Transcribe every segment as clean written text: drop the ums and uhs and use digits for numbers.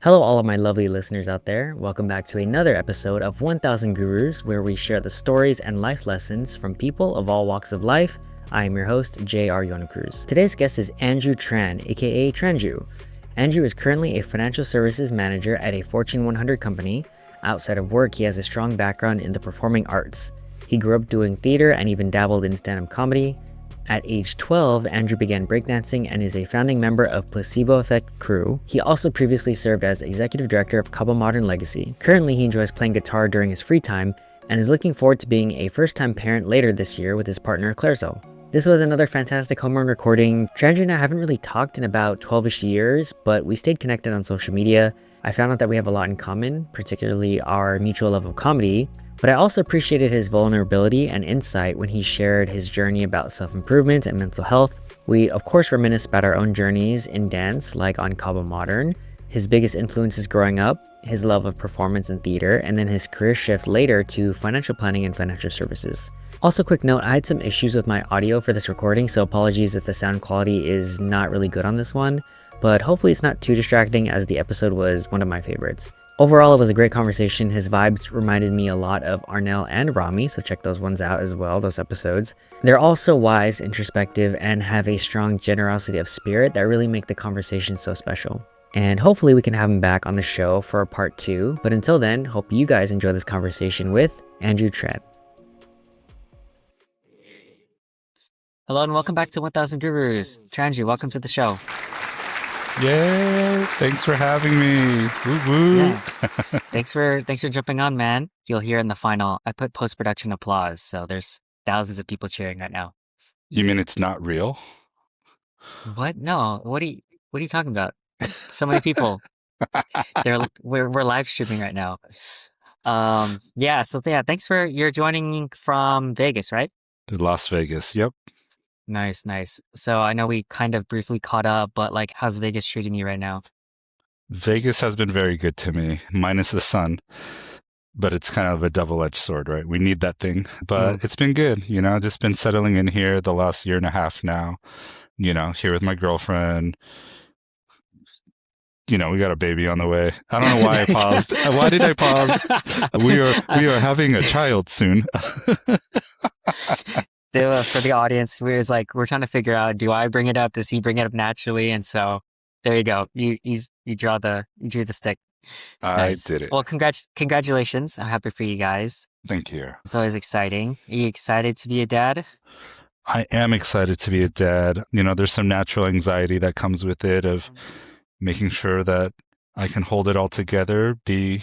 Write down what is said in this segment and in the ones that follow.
Hello, all of my lovely listeners out there. Welcome back to another episode of 1000 Gurus, where we share the stories and life lessons from people of all walks of life. I am your host, J.R. Yonocruz. Today's guest is Andrew Tran, a.k.a. Trandrew. Andrew is currently a financial services manager at a Fortune 100 company. Outside of work, he has a strong background in the performing arts. He grew up doing theater and even dabbled in stand-up comedy. At age 12, Andrew began breakdancing and is a founding member of Placebo Effect Crew. He also previously served as executive director of Kaba Modern Legacy. Currently, he enjoys playing guitar during his free time and is looking forward to being a first-time parent later this year with his partner Clarizcel. This was another fantastic home run recording. Trandrew and I haven't really talked in about 12-ish years, but we stayed connected on social media. I found out that we have a lot in common, particularly our mutual love of comedy. But I also appreciated his vulnerability and insight when he shared his journey about self-improvement and mental health. We of course reminisce about our own journeys in dance, like on Kaba Modern, his biggest influences growing up, his love of performance and theater, and then his career shift later to financial planning and financial services. Also, quick note, I had some issues with my audio for this recording, so apologies if the sound quality is not really good on this one, but hopefully it's not too distracting as the episode was one of my favorites. Overall, it was a great conversation. His vibes reminded me a lot of Arnell and Rami, so check those ones out as well, those episodes. They're also wise, introspective, and have a strong generosity of spirit that really make the conversation so special. And hopefully we can have him back on the show for part 2, but until then, hope you guys enjoy this conversation with Andrew Tran. Hello and welcome back to 1000 Gurus. Trandrew, welcome to the show. Yay! Thanks for having me. Woo woo. Yeah. Thanks for jumping on, man. You'll hear in the final, I put post-production applause, so there's thousands of people cheering right now. You mean it's not real? What? No. What are you talking about? So many people. We're live streaming right now. Thanks for you're joining from Vegas, right? Las Vegas. Yep. Nice. So I know we kind of briefly caught up, but like how's Vegas treating you right now? Vegas has been very good to me, minus the sun. But it's kind of a double-edged sword, right? We need that thing. But it's been good, just been settling in here the last year and a half now, here with my girlfriend. We got a baby on the way. I don't know why I paused. Why did I pause? We are having a child soon. For the audience, we're trying to figure out, do I bring it up? Does he bring it up naturally? And so there you go. You drew the stick. I did it. Well, congratulations. I'm happy for you guys. Thank you. It's always exciting. Are you excited to be a dad? I am excited to be a dad. There's some natural anxiety that comes with it of making sure that I can hold it all together, be,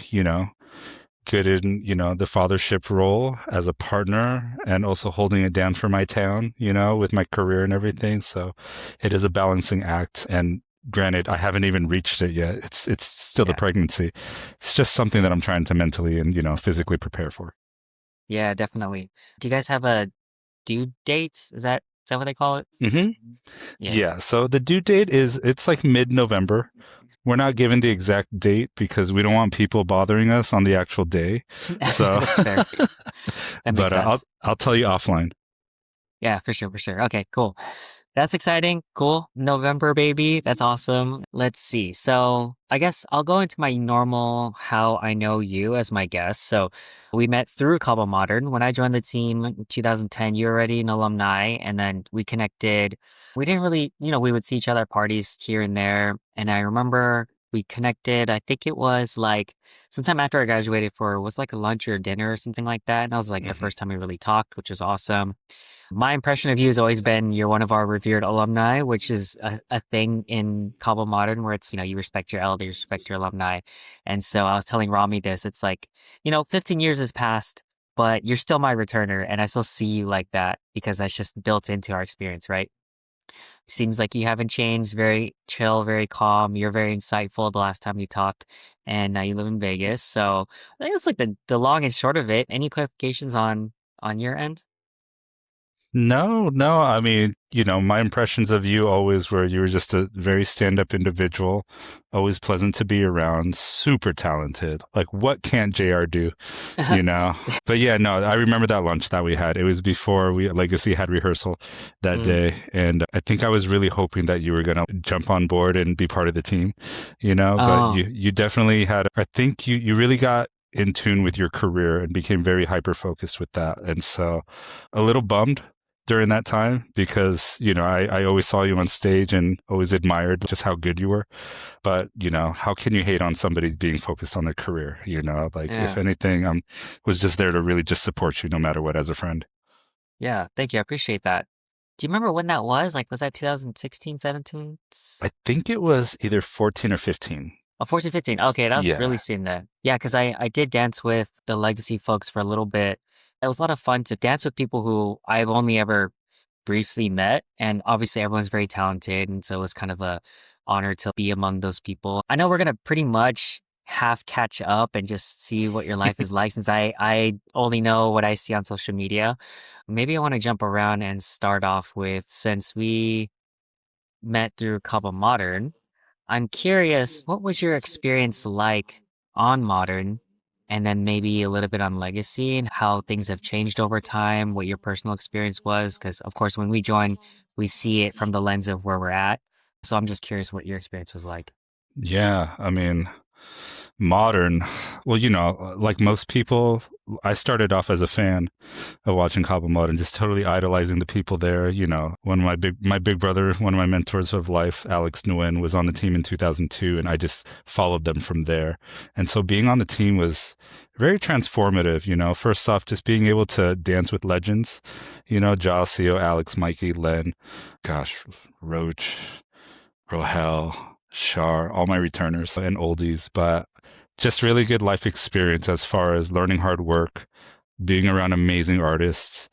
good in, the fathership role as a partner and also holding it down for my town, with my career and everything. So it is a balancing act. And granted, I haven't even reached it yet. It's still the pregnancy. It's just something that I'm trying to mentally and, physically prepare for. Yeah, definitely. Do you guys have a due date? Is that what they call it? Mm-hmm. Yeah. So the due date it's like mid-November. We're not given the exact date because we don't want people bothering us on the actual day. So, That's fair. That makes sense. I'll tell you offline. Yeah, for sure. Okay, cool. That's exciting. Cool. November, baby. That's awesome. Let's see. So I guess I'll go into my normal how I know you as my guest. So we met through Kaba Modern. When I joined the team in 2010, you were already an alumni, and then we connected. We didn't really, we would see each other at parties here and there. And I remember we connected, I think it was like sometime after I graduated was like a lunch or dinner or something like that. And that was like the first time we really talked, which was awesome. My impression of you has always been you're one of our revered alumni, which is a thing in Kaba Modern where it's, you respect your elders, you respect your alumni. And so I was telling Rami this, it's like, 15 years has passed, but you're still my returner. And I still see you like that because that's just built into our experience, right? Seems like you haven't changed, very chill, very calm. You're very insightful the last time we talked. And now you live in Vegas. So I think it's like the long and short of it. Any clarifications on your end? No, no. I mean, my impressions of you always were you were just a very stand up individual, always pleasant to be around, super talented. Like, what can't JR do, you know? But yeah, no, I remember that lunch that we had. It was before we Legacy had rehearsal that Mm. day. And I think I was really hoping that you were going to jump on board and be part of the team, but Oh, you definitely had, I think you really got in tune with your career and became very hyper focused with that. And so a little bummed during that time because, I always saw you on stage and always admired just how good you were. But, how can you hate on somebody being focused on their career? Like if yeah. anything, I was just there to really just support you no matter what as a friend. Yeah. Thank you. I appreciate that. Do you remember when that was? Like, was that 2016, 17? I think it was either 14 or 15. Oh, 14, 15. Okay, that was really Yeah. soon then. Yeah, because I did dance with the Legacy folks for a little bit. It was a lot of fun to dance with people who I've only ever briefly met, and obviously everyone's very talented, and so it was kind of a honor to be among those people. I know we're gonna pretty much half catch up and just see what your life is like since I only know what I see on social media. Maybe I want to jump around and start off with since we met through Kaba Modern. I'm curious, what was your experience like on Modern, and then maybe a little bit on Legacy and how things have changed over time, what your personal experience was? Because, of course, when we join, we see it from the lens of where we're at. So I'm just curious what your experience was like. Yeah. I mean, modern, well, like most people, I started off as a fan of watching Kaba Modern, just totally idolizing the people there. When my big brother, one of my mentors of life, Alex Nguyen, was on the team in 2002, and I just followed them from there. And so being on the team was very transformative. First off, just being able to dance with legends, Josio, Alex, Mikey, Len, gosh, Roach, Rohel, Shar, all my returners and oldies, but just really good life experience as far as learning hard work, being around amazing artists,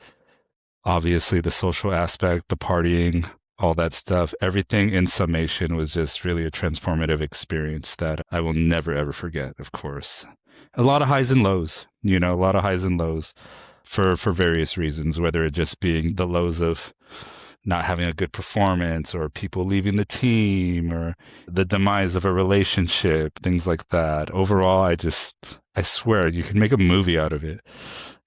obviously the social aspect, the partying, all that stuff. Everything in summation was just really a transformative experience that I will never ever forget, of course. A lot of highs and lows, a lot of highs and lows for various reasons, whether it just being the lows of not having a good performance or people leaving the team or the demise of a relationship, things like that. Overall, I swear you can make a movie out of it.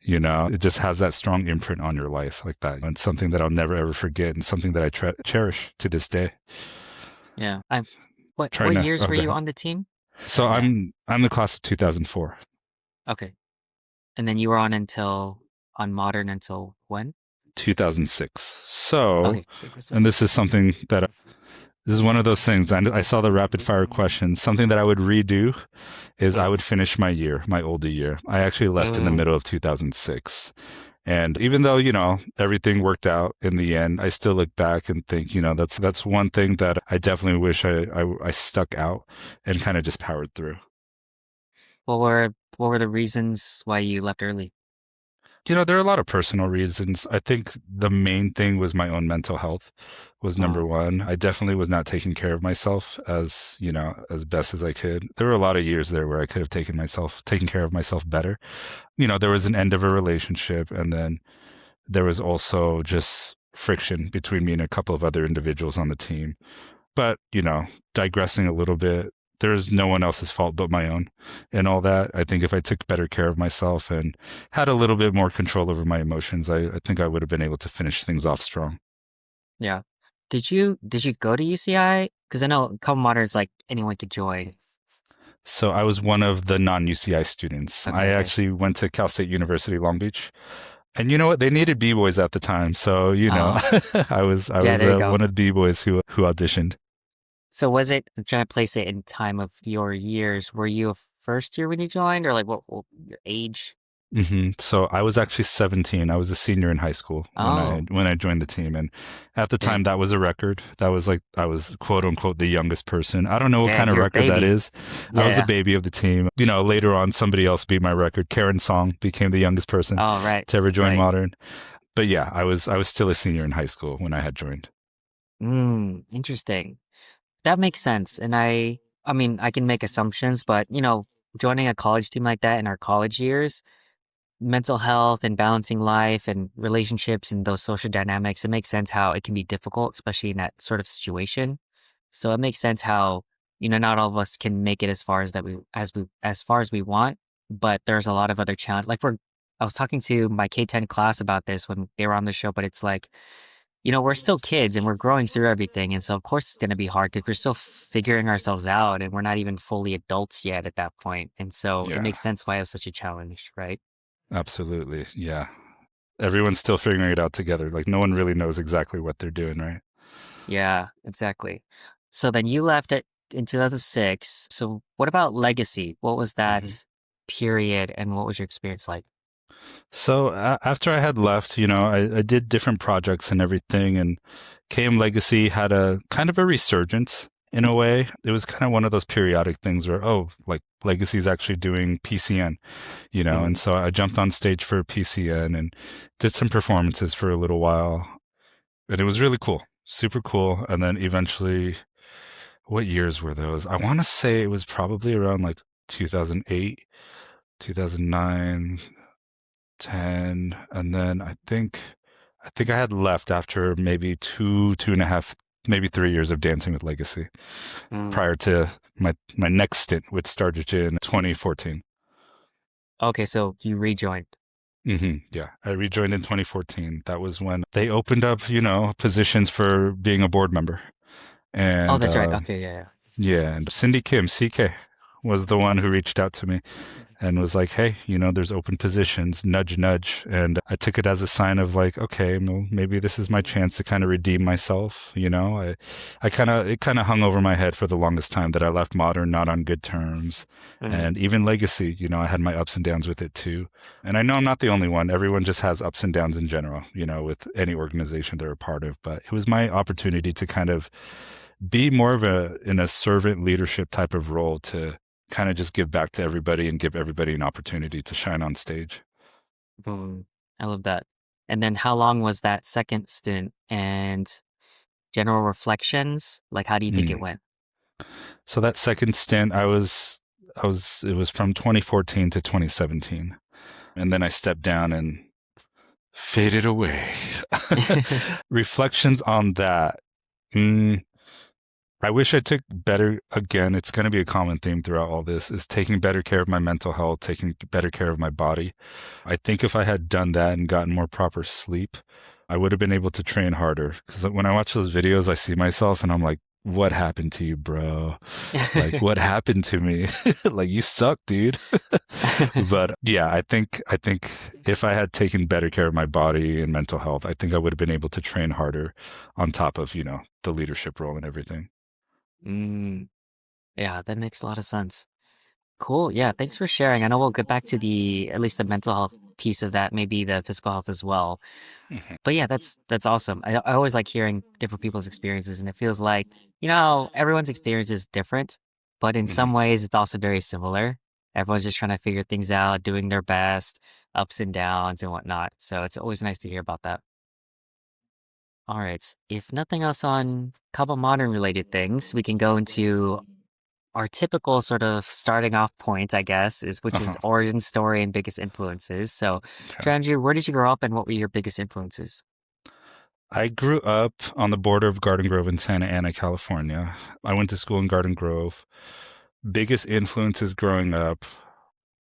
It just has that strong imprint on your life like that. And something that I'll never ever forget and something that I cherish to this day. Yeah. I'm what Trying to, years oh, were go you ahead. on the team? So Yeah. I'm the class of 2004, Okay. And then you were on Modern until when? 2006. So, Okay, so Christmas and this is 6. something that this is one of those things. I saw the rapid fire questions. Something that I would redo is I Yeah. would finish my year, my older year. I actually left in the Oh. middle of 2006. And even though, everything worked out in the end, I still look back and think, that's one thing that I definitely wish I stuck out and kind of just powered through. What were the reasons why you left early? There are a lot of personal reasons. I think the main thing was my own mental health was number Oh, one. I definitely was not taking care of myself as best as I could. There were a lot of years there where I could have taken care of myself better. There was an end of a relationship, and then there was also just friction between me and a couple of other individuals on the team. But, digressing a little bit, there's no one else's fault but my own and all that. I think if I took better care of myself and had a little bit more control over my emotions, I think I would have been able to finish things off strong. yeah. Did you go to UCI? Because I know Couple Modern's like anyone could join. So I was one of the non UCI students. I Okay, okay. actually went to Cal State University, Long Beach. And you know what? They needed b-boys at the time, so Oh, I yeah, was there you go. one of the b-boys who auditioned. So was it, I'm trying to place it in time of your years. Were you a first year when you joined, or like what your age? So I was actually 17. I was a senior in high school Oh, when I joined the team, and at the time dang, that was a record. That was like I was quote unquote the youngest person. I don't know what dang, kind of you're a record that baby. is. I Yeah, was the yeah. baby of the team. Later on somebody else beat my record. Karen Song became the youngest person Oh, right, to ever join right. Modern. But yeah, I was still a senior in high school when I had joined. Interesting. That makes sense. And I mean, I can make assumptions, but joining a college team like that in our college years, mental health and balancing life and relationships and those social dynamics, it makes sense how it can be difficult, especially in that sort of situation. So it makes sense how, not all of us can make it as far as far as we want, but there's a lot of other challenge. I was talking to my K-10 class about this when they were on the show, but it's like, we're still kids and we're growing through everything. And so of course it's going to be hard because we're still figuring ourselves out and we're not even fully adults yet at that point. And so it Yeah, makes sense why it was such a challenge, right? absolutely. Yeah. Everyone's still figuring it out together. Like no one really knows exactly what they're doing, right? Yeah, exactly. So then you left it in 2006. So what about Legacy? What was hmm that period and what was your experience like? So after I had left, I did different projects and everything, and KM Legacy had a kind of a resurgence in a way. It was kind of one of those periodic things where, oh, like Legacy's actually doing PCN, and Mm, so I jumped on stage for PCN and did some performances for a little while, and it was really cool, super cool. And then eventually, what years were those? I want to say it was probably around like 2008, 2009, 10, and then I think I had left after maybe 2.5, maybe 3 years of dancing with Legacy mm. prior to my next stint, which started in 2014. Okay, so you rejoined. Yeah, I rejoined in 2014. That was when they opened up, positions for being a board member. Oh, And that's right. Okay, yeah, yeah, and Cindy Kim, CK, was the one who reached out to me and was like, hey, there's open positions, nudge, nudge. And I took it as a sign of like, okay, well, maybe this is my chance to kind of redeem myself. It kind of hung over my head for the longest time that I left Modern not on good terms. yeah. And even Legacy, I had my ups and downs with it too. And I know I'm not the only one. Everyone just has ups and downs in general, with any organization they're a part of. But it was my opportunity to kind of be more of in a servant leadership type of role to kind of just give back to everybody and give everybody an opportunity to shine on stage. Mm, I love that. And then how long was that second stint and general reflections? Like, how do you think it Mm. went? So that second stint, it was from 2014 to 2017. And then I stepped down and faded away. Reflections on that. Mm, I wish I took better, again, it's going to be a common theme throughout all this, is taking better care of my mental health, taking better care of my body. I think if I had done that and gotten more proper sleep, I would have been able to train harder. Because when I watch those videos, I see myself and I'm like, what happened to you, bro? Like, what happened to me? Like, you suck, dude. But yeah, I think if I had taken better care of my body and mental health, I think I would have been able to train harder on top of, the leadership role and everything. Mm, yeah, that makes a lot of sense. Cool. Yeah, thanks for sharing. I know we'll get back to at least the mental health piece of that, maybe the physical health as well. Mhm, But yeah, that's awesome. I always like hearing different people's experiences, and it feels like, everyone's experience is different, but in mhm. some ways it's also very similar. Everyone's just trying to figure things out, doing their best, ups and downs and whatnot. So it's always nice to hear about that. All right. If nothing else on couple modern related things, we can go into our typical sort of starting off point, I guess, which is Uh-huh. origin story and biggest influences. So, Okay. Trandrew, where did you grow up and what were your biggest influences? I grew up on the border of Garden Grove in Santa Ana, California. I went to school in Garden Grove. Biggest influences growing up.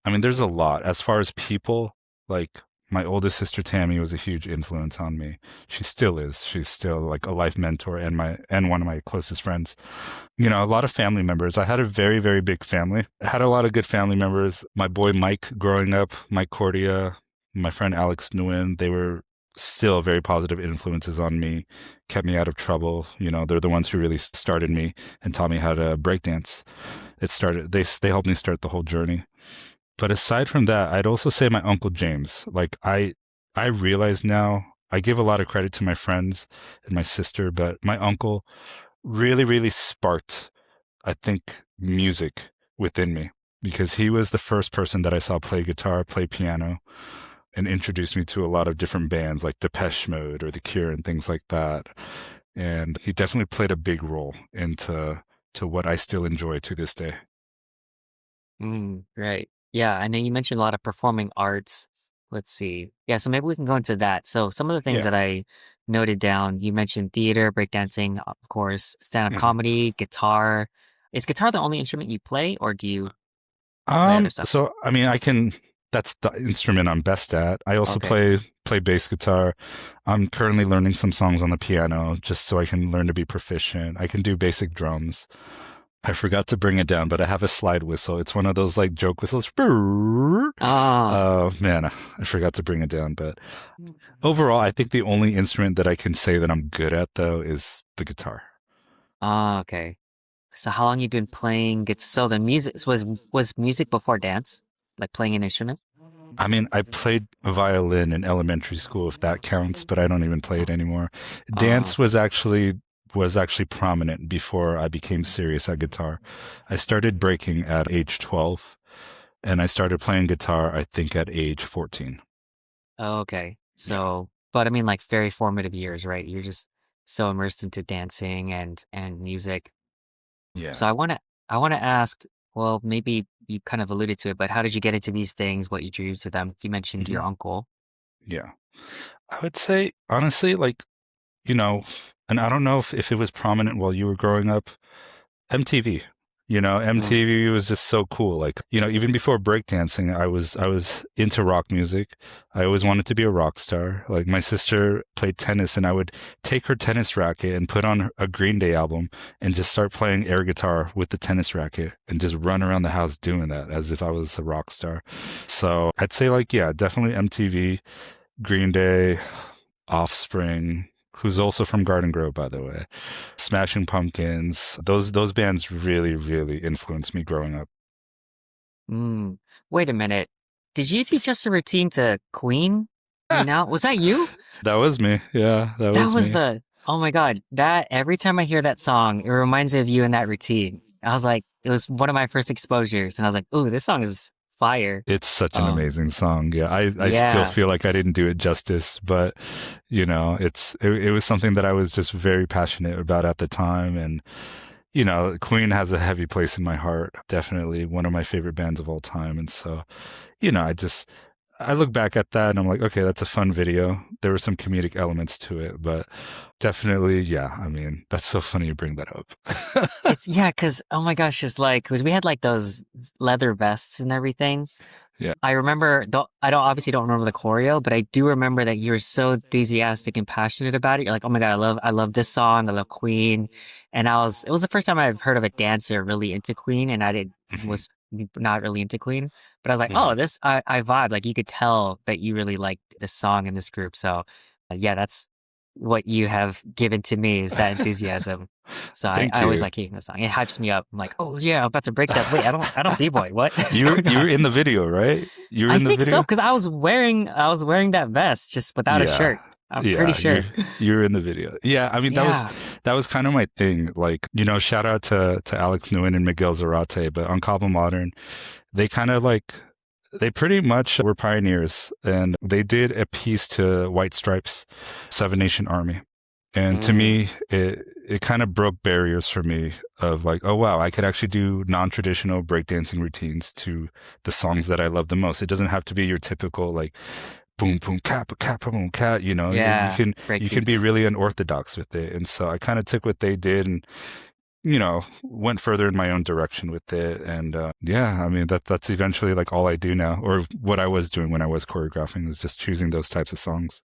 I mean, there's a lot. As far as people, like my oldest sister Tammy was a huge influence on me. She still is. She's still like a life mentor and one of my closest friends. A lot of family members. I had a very, very big family. I had a lot of good family members. My boy Mike growing up, Mike Cordia, my friend Alex Nguyen, they were still very positive influences on me, kept me out of trouble. They're the ones who really started me and taught me how to breakdance. They helped me start the whole journey. But aside from that, I'd also say my Uncle James. Like I realize now I give a lot of credit to my friends and my sister, but my uncle really, really sparked, I think, music within me because he was the first person that I saw play guitar, play piano, and introduced me to a lot of different bands like Depeche Mode or The Cure and things like that. And he definitely played a big role into what I still enjoy to this day. Right. Yeah, I know you mentioned a lot of performing arts. let's see. Yeah, so maybe we can go into that. So some of the things Yeah. that I noted down, you mentioned theater, breakdancing, of course, stand-up Mhm. comedy, guitar. Is guitar the only instrument you play, or do you play other stuff? So I mean, I can. That's the instrument I'm best at. I also Okay. play bass guitar. I'm currently learning some songs on the piano just so I can learn to be proficient. I can do basic drums. I forgot to bring it down, but I have a slide whistle. It's one of those like joke whistles. Ah, Man, I forgot to bring it down. But overall, I think the only instrument that I can say that I'm good at though is the guitar. okay. So how long you been playing? So the music was music before dance, like playing an instrument? I mean, I played violin in elementary school, if that counts, but I don't even play it Oh, anymore. oh, Dance was actually prominent before I became serious at guitar. I started breaking at age 12, and I started playing guitar, I think, at age 14. okay. Yeah. So, but I mean, like very formative years, right? You're just so immersed into dancing and music. Yeah. So I want to ask, well, maybe you kind of alluded to it, but how did you get into these things? What you drew to them? You mentioned Hmm. your uncle. Yeah. I would say, honestly, like, you know, and I don't know if it was prominent while you were growing up, MTV. Mm, MTV was just so cool. Like, even before breakdancing, I was into rock music. I always wanted to be a rock star. Like my sister played tennis and I would take her tennis racket and put on a Green Day album and just start playing air guitar with the tennis racket and just run around the house doing that as if I was a rock star. So I'd say like, yeah, definitely MTV, Green Day, Offspring, who's also from Garden Grove, by the way. Smashing Pumpkins. Those bands really, really influenced me growing up. mm. Wait a minute. Did you teach us a routine to Queen right now? Was that you? That was me. Yeah, that That was was me. oh my God, that every time I hear that song, it reminds me of you in that routine. I was like, it was one of my first exposures, and I was like, "Ooh, this song is fire." It's such an Um, amazing song. Yeah, I still yeah, feel like I didn't do it justice, but it was something that I was just very passionate about at the time, and Queen has a heavy place in my heart. Definitely one of my favorite bands of all time, and so I look back at that and I'm like, okay, that's a fun video. There were some comedic elements to it, but definitely, yeah. I mean, that's so funny you bring that up. it's yeah, cause oh my gosh, just like, cause we had like those leather vests and everything. Yeah. I remember, I don't obviously don't remember the choreo, but I do remember that you were so enthusiastic and passionate about it. You're like, oh my God, I love this song. I love Queen. And it was the first time I've heard of a dancer really into Queen, and Hmm. was not really into Queen, but I was like, oh, Hmm. I vibe. Like you could tell that you really like this song and this group. So yeah, that's what you have given to me is that enthusiasm. So Thank I always you. like hearing the song. It hypes me up. I'm like, oh yeah, I'm about to break dance. Wait, I don't b-boy. What is you were going you on? were in the video, right? You were I in the think so video? because I was wearing that vest just without a Yeah. shirt. I'm pretty Yeah, sure. you were in the video. Yeah, I mean Yeah. that was kind of my thing. Like, shout out to Alex Nguyen and Miguel Zarate, but on Kaba Modern, they kind of like they pretty much were pioneers and they did a piece to White Stripes, Seven Nation Army. And to Mm, me, it kind of broke barriers for me of like, oh wow, I could actually do non-traditional breakdancing routines to the songs that I love the most. It doesn't have to be your typical like boom boom kappa kappa boom cat. yeah. You can be Breakbeats. really unorthodox with it. And so I kind of took what they did and went further in my own direction with it. And yeah, I mean that's eventually like all I do now, or what I was doing when I was choreographing is just choosing those types of songs.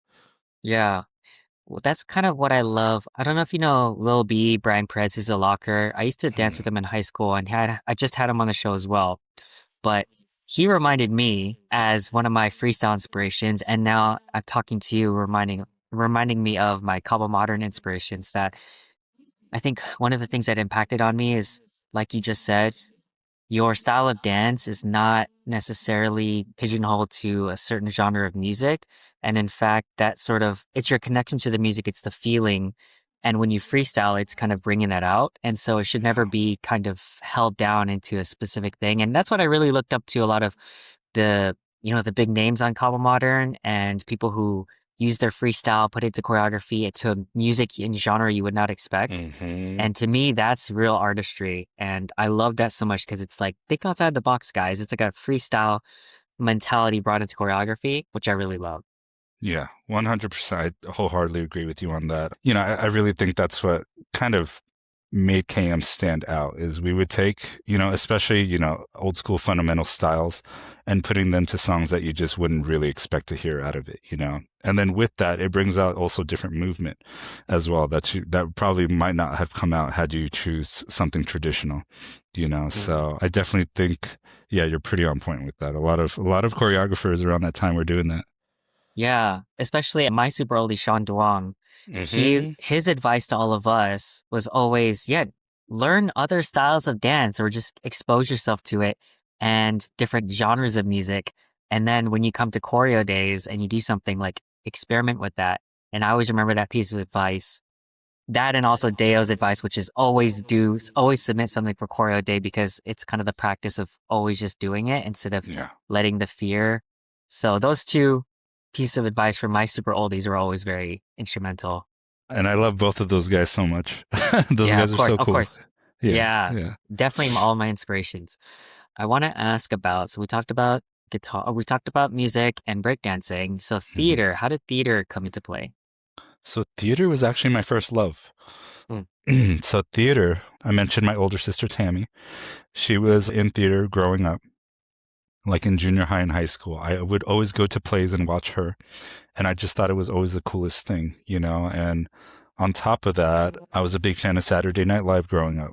Yeah. Well, that's kind of what I love. I don't know if you know Lil B, Brian Perez is a locker. I used to dance with him in high school and I just had him on the show as well. But he reminded me as one of my freestyle inspirations, and now I'm talking to you, reminding me of my Kaba Modern inspirations that I think one of the things that impacted on me is, like you just said, your style of dance is not necessarily pigeonholed to a certain genre of music. And in fact, it's your connection to the music, it's the feeling. And when you freestyle, it's kind of bringing that out. And so it should never Yeah. be kind of held down into a specific thing. And that's what I really looked up to a lot of the big names on Cobble Modern and people who use their freestyle, put it to choreography, to a music and genre you would not expect. Hmm. And to me, that's real artistry. And I love that so much because it's like, think outside the box, guys. It's like a freestyle mentality brought into choreography, which I really love. Yeah, 100%. I wholeheartedly agree with you on that. You know, I really think that's what kind of made KM stand out is we would take, you know, especially, you know, old school fundamental styles and putting them to songs that you just wouldn't really expect to hear out of it, you know. And then with that, it brings out also different movement as well that probably might not have come out had you choose something traditional, you know. So I definitely think, yeah, you're pretty on point with that. A lot of choreographers around that time were doing that. Yeah, especially my super oldie Sean Duong. Mm-hmm. His advice to all of us was always, yeah, learn other styles of dance or just expose yourself to it and different genres of music. And then when you come to choreo days and you do something like experiment with that. And I always remember that piece of advice. That and also Deo's advice, which is always submit something for choreo day because it's kind of the practice of always just doing it instead of Yeah. letting the fear. So those two pieces of advice from my super oldies are always very instrumental. And I love both of those guys so much. Those Yeah, guys are so of cool. course. Yeah, Yeah, yeah. definitely all my inspirations. I want to ask about, so we talked about guitar, we talked about music and breakdancing. So Mhm. theater, how did theater come into play? So theater was actually my first love. Mm. So theater, I mentioned my older sister Tammy. She was in theater growing up, like in junior high and high school. I would always go to plays and watch her, and I just thought it was always the coolest thing, you know. And on top of that, I was a big fan of Saturday Night Live growing up.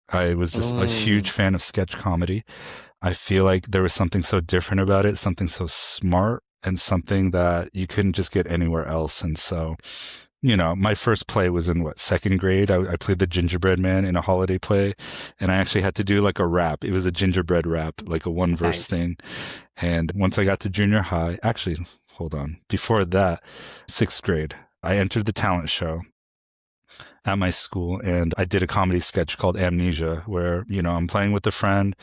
I was just a huge Mm, fan of sketch comedy. I feel like there was something so different about it, something so smart, and something that you couldn't just get anywhere else. And so, you know, my first play was in what, second grade. I played the gingerbread man in a holiday play, and I actually had to do like a rap. It was a gingerbread rap, like a one verse nice. thing. And once I got to junior high, actually, hold on, before that, sixth grade, I entered the talent show at my school and I did a comedy sketch called Amnesia where, you know, I'm playing with a friend.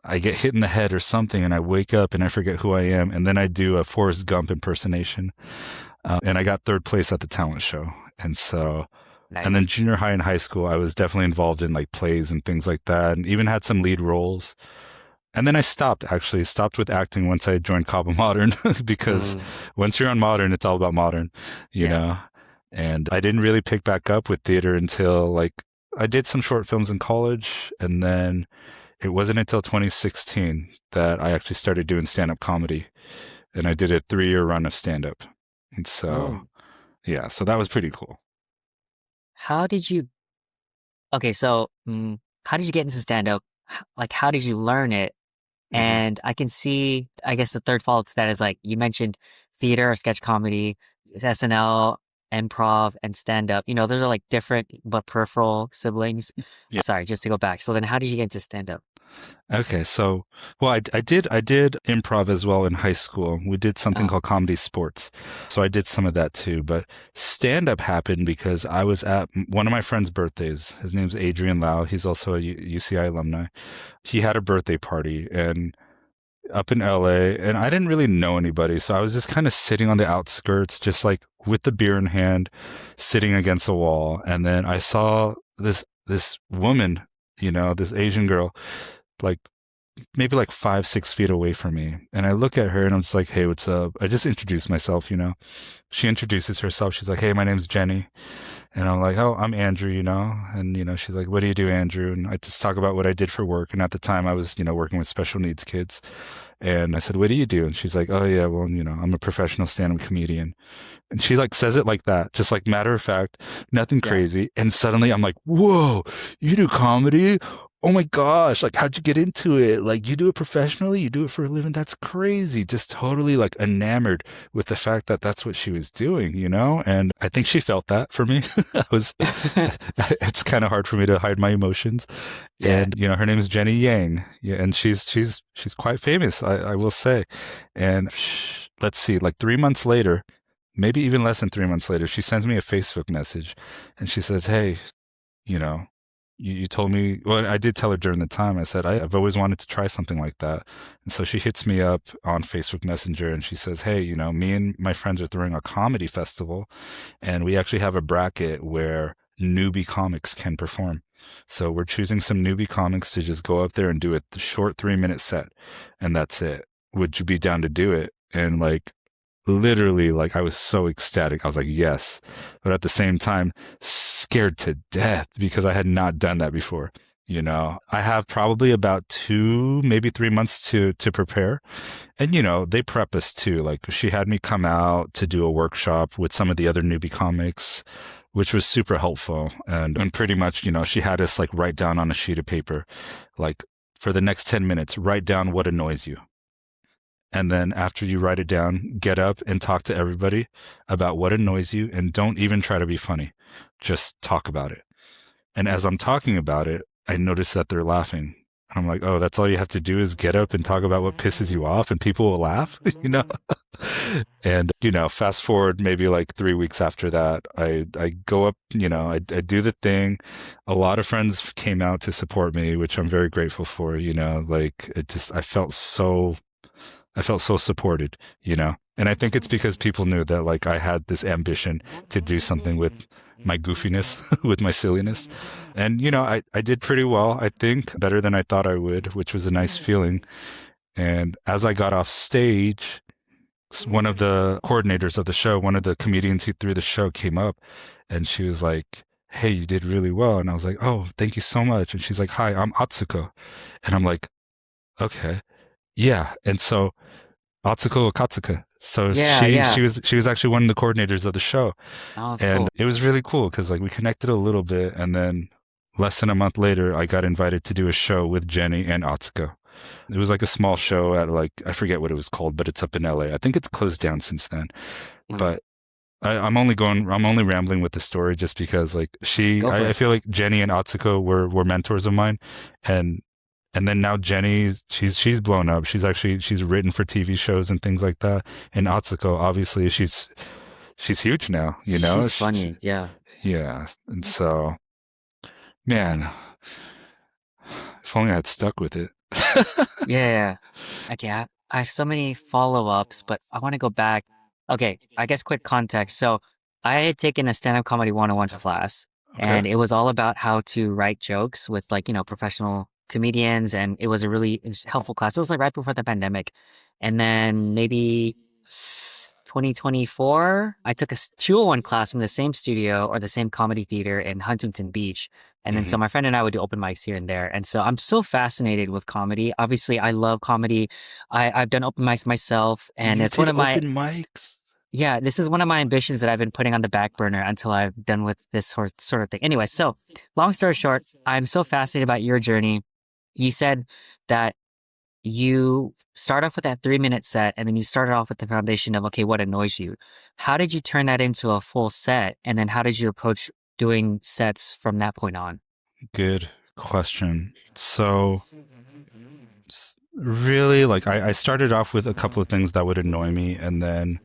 I get hit in the head or something and I wake up and I forget who I am. And then I do a Forrest Gump impersonation. And I got third place at the talent show. And so, and then Nice. junior high and high school, I was definitely involved in like plays and things like that and even had some lead roles. And then I stopped with acting once I joined Kaba Modern because Mm, once you're on Modern, it's all about Modern, you yeah. know? And I didn't really pick back up with theater until like I did some short films in college. And then it wasn't until 2016 that I actually started doing stand up comedy. And I did a 3-year run of stand up. And so, Mm. yeah, so that was pretty cool. How did you, okay, so how did you get into stand up? Like, how did you learn it? Hmm. And I can see, I guess the third follow to that is like you mentioned theater or sketch comedy, SNL, improv, and stand up. You know, those are like different but peripheral siblings. Yeah. Sorry, just to go back. So then how did you get into stand up? Okay, so well, I did improv as well in high school. We did something Oh, called comedy sports, so I did some of that too. But stand up happened because I was at one of my friend's birthdays. His name's Adrian Lau. He's also a UCI alumni. He had a birthday party and up in LA, and I didn't really know anybody, so I was just kind of sitting on the outskirts, just like with the beer in hand, sitting against a wall. And then I saw this woman, you know, this Asian girl, like maybe like 5, 6 feet away from me. And I look at her and I'm just like, hey, what's up? I just introduced myself, you know. She introduces herself. She's like, hey, my name's Jenny. And I'm like, oh, I'm Andrew, you know. And, you know, she's like, what do you do, Andrew? And I just talk about what I did for work. And at the time I was, you know, working with special needs kids. And I said, what do you do? And she's like, oh, yeah, well, you know, I'm a professional stand up comedian. And she like says it like that, just like matter of fact, nothing yeah. crazy. And suddenly I'm like, whoa, you do comedy? Oh my gosh, like how'd you get into it? Like you do it professionally, you do it for a living. That's crazy. Just totally like enamored with the fact that that's what she was doing, you know? And I think she felt that for me. I was, it's kind of hard for me to hide my emotions. Yeah. And, you know, her name is Jenny Yang. Yeah. And she's quite famous, I will say. And let's see, like 3 months later, maybe even less than 3 months later, she sends me a Facebook message and she says, hey, you know, you told me, well, I did tell her during the time, I said, I've always wanted to try something like that. And so she hits me up on Facebook Messenger and she says, hey, you know, me and my friends are throwing a comedy festival and we actually have a bracket where newbie comics can perform. So we're choosing some newbie comics to just go up there and do a short 3-minute set. And that's it. would you be down to do it? And like, literally, like, I was so ecstatic. I was like, yes. But at the same time, scared to death because I had not done that before. I have probably about 2, maybe 3 months to prepare. And, they prep us too. Like, she had me come out to do a workshop with some of the other newbie comics, which was super helpful. And pretty much, she had us like write down on a sheet of paper, like, for the next 10 minutes, write down what annoys you. And then after you write it down, get up and talk to everybody about what annoys you, and don't even try to be funny. Just talk about it. And as I'm talking about it, I notice that they're laughing. And I'm like, oh, that's all you have to do is get up and talk about what pisses you off, and people will laugh, And, fast forward maybe like 3 weeks after that, I go up, I do the thing. A lot of friends came out to support me, which I'm very grateful for, like I felt so supported, And I think it's because people knew that like I had this ambition to do something with my goofiness, with my silliness. And, I did pretty well, I think, better than I thought I would, which was a nice feeling. And as I got off stage, one of the coordinators of the show, one of the comedians who threw the show came up, and she was like, hey, you did really well. And I was like, oh, thank you so much. And she's like, hi, I'm Atsuko. And I'm like, okay. Yeah. And so Atsuko Katsuka. So Yeah, she yeah. she was she was actually one of the coordinators of the show. Oh, it's And cool. it was really cool because like we connected a little bit, and then less than a month later I got invited to do a show with Jenny and Atsuko. It was like a small show at like, I forget what it was called, but it's up in LA. I think it's closed down since then. Mm. But I'm only rambling with the story just because like Go for I it. feel like Jenny and Atsuko were mentors of mine. And and then now Jenny's she's blown up. She's written for TV shows and things like that. And Atsuko, obviously, she's huge now. She's funny. Yeah. Yeah. And so, man, if only I had stuck with it. Yeah. Okay, I have so many follow-ups, but I want to go back. Okay, I guess quick context. So I had taken a stand-up comedy 101 class, Okay. and it was all about how to write jokes with like, professional comedians, and it was a really helpful class. It was like right before the pandemic. And then maybe 2024, I took a 201 class from the same studio or the same comedy theater in Huntington Beach. And then so Hmm. my friend and I would do open mics here and there. And so I'm so fascinated with comedy. Obviously, I love comedy. I've done open mics myself, and You it's one did of my, open mics? yeah, this is one of my ambitions that I've been putting on the back burner until I've done with this sort of thing. Anyway, so long story short, I'm so fascinated about your journey. You said that you start off with that 3-minute set, and then you started off with the foundation of, okay, what annoys you? How did you turn that into a full set? And then how did you approach doing sets from that point on? Good question. So, really, like, I started off with a couple of things that would annoy me. And then,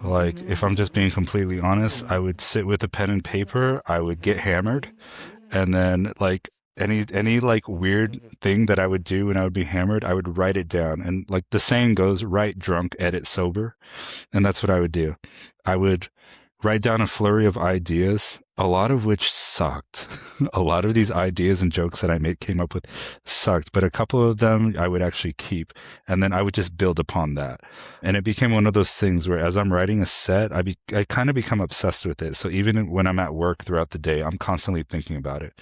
like, if I'm just being completely honest, I would sit with a pen and paper, I would get hammered. And then, like, any like weird thing that I would do when I would be hammered, I would write it down. And like the saying goes, write drunk, edit sober. And that's what I would do. I would write down a flurry of ideas, a lot of which sucked. A lot of these ideas and jokes that came up with sucked, but a couple of them I would actually keep. And then I would just build upon that. And it became one of those things where as I'm writing a set, I kind of become obsessed with it. So even when I'm at work throughout the day, I'm constantly thinking about it.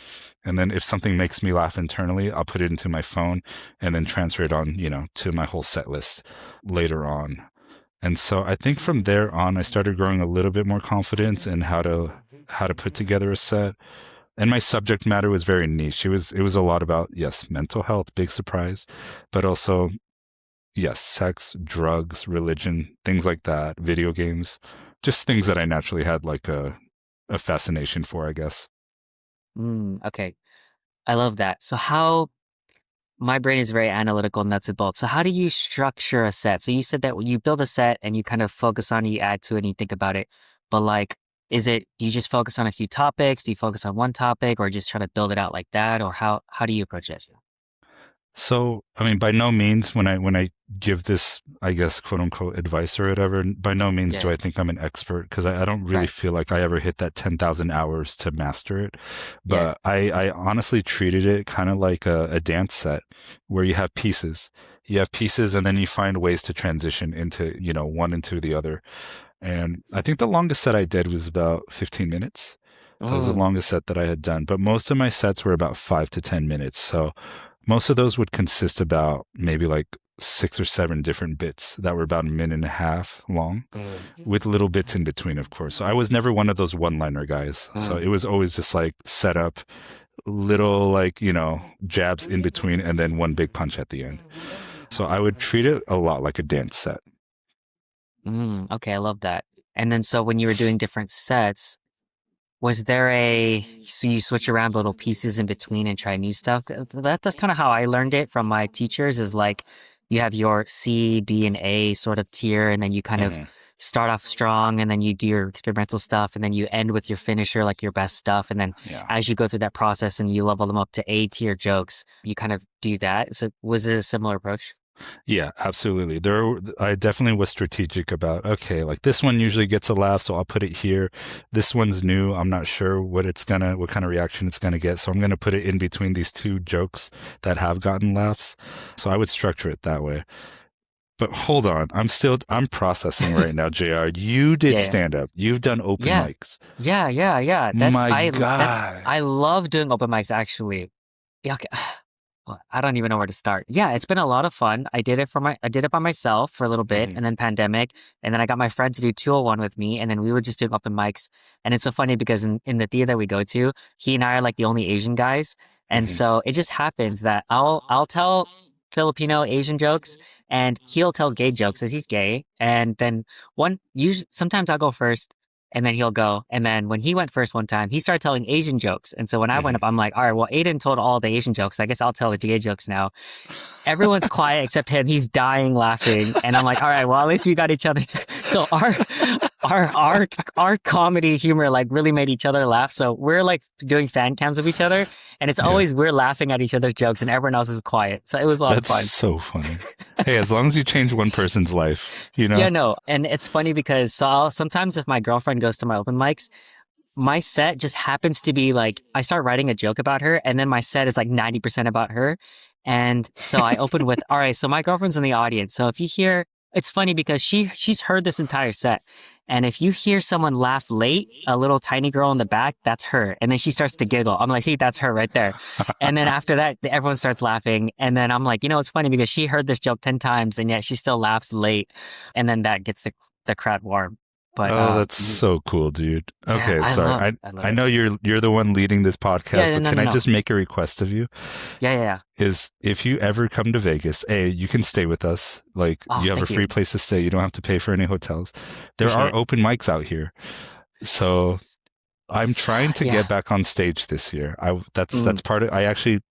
And then if something makes me laugh internally, I'll put it into my phone and then transfer it on, to my whole set list later on. And so I think from there on, I started growing a little bit more confidence in how to put together a set. And my subject matter was very niche. It was a lot about, yes, mental health, big surprise, but also, yes, sex, drugs, religion, things like that, video games, just things that I naturally had like a fascination for, I guess. Okay. I love that. So how my brain is very analytical, nuts and bolts. So how do you structure a set? So you said that when you build a set and you kind of focus on it, you add to it and you think about it. But like, do you just focus on a few topics? Do you focus on one topic or just try to build it out like that? Or how do you approach it? So, I mean, by no means when I give this, I guess, quote unquote advice or whatever, by no means do Yeah. I think I'm an expert because I don't really Right. feel like I ever hit that 10,000 hours to master it. Yeah. But I honestly treated it kind of like a dance set where you have pieces. you have pieces and then you find ways to transition into, one into the other. And I think the longest set I did was about 15 minutes. That was the Oh. longest set that I had done. But most of my sets were about 5 to 10 minutes. So most of those would consist about maybe like 6 or 7 different bits that were about a minute and a half long, with little bits in between, of course. So I was never one of those one-liner guys. So it was always just like set up, little like, jabs in between, and then one big punch at the end. So I would treat it a lot like a dance set. Okay, I love that. And then so when you were doing different sets, was there so you switch around little pieces in between and try new stuff? That's kind of how I learned it from my teachers, is like you have your C, B, and A sort of tier, and then you kind of start off strong, and then you do your experimental stuff, and then you end with your finisher, like your best stuff. And then as you go through that process and you level them up to A tier jokes, you kind of do that. So was it a similar approach? Yeah, absolutely. I definitely was strategic about, okay, like this one usually gets a laugh, so I'll put it here. This one's new. I'm not sure what kind of reaction it's gonna get, so I'm gonna put it in between these 2 jokes that have gotten laughs. So I would structure it that way. But hold on, I'm processing right now, JR. You did stand up. You've done open mics. Yeah. My God. I love doing open mics, actually. Yeah, okay. Well, I don't even know where to start. Yeah, it's been a lot of fun. I did it by myself for a little bit, and then pandemic, and then I got my friend to do 201 with me, and then we were just doing open mics. And it's so funny because in the theater that we go to, he and I are like the only Asian guys, and so it just happens that I'll tell Filipino Asian jokes, and he'll tell gay jokes as he's gay, and then sometimes I'll go first. And then he'll go. And then when he went first one time, he started telling Asian jokes. And so when I went up, I'm like, all right, well, Aiden told all the Asian jokes. I guess I'll tell the gay jokes now. Everyone's quiet except him. He's dying laughing. And I'm like, all right, well, at least we got each other. So our comedy humor like really made each other laugh. So we're like doing fan cams of each other. And it's always we're laughing at each other's jokes and everyone else is quiet. So it was a lot of fun. That's so funny. Hey, as long as you change one person's life, Yeah, no. And it's funny because sometimes if my girlfriend goes to my open mics, my set just happens to be like, I start writing a joke about her and then my set is like 90% about her. And so I open with, all right, so my girlfriend's in the audience. So if you hear, it's funny because she's heard this entire set. And if you hear someone laugh late, a little tiny girl in the back, that's her. And then she starts to giggle. I'm like, see, that's her right there. And then after that, everyone starts laughing. And then I'm like, it's funny because she heard this joke 10 times and yet she still laughs late. And then that gets the crowd warm. But, that's so cool, dude. Okay, sorry. I know you're the one leading this podcast, but can I just make a request of you? Yeah. Is if you ever come to Vegas, you can stay with us. Like you have a free place to stay. You don't have to pay for any hotels. There are open mics out here. So I'm trying to get back on stage this year. That's part of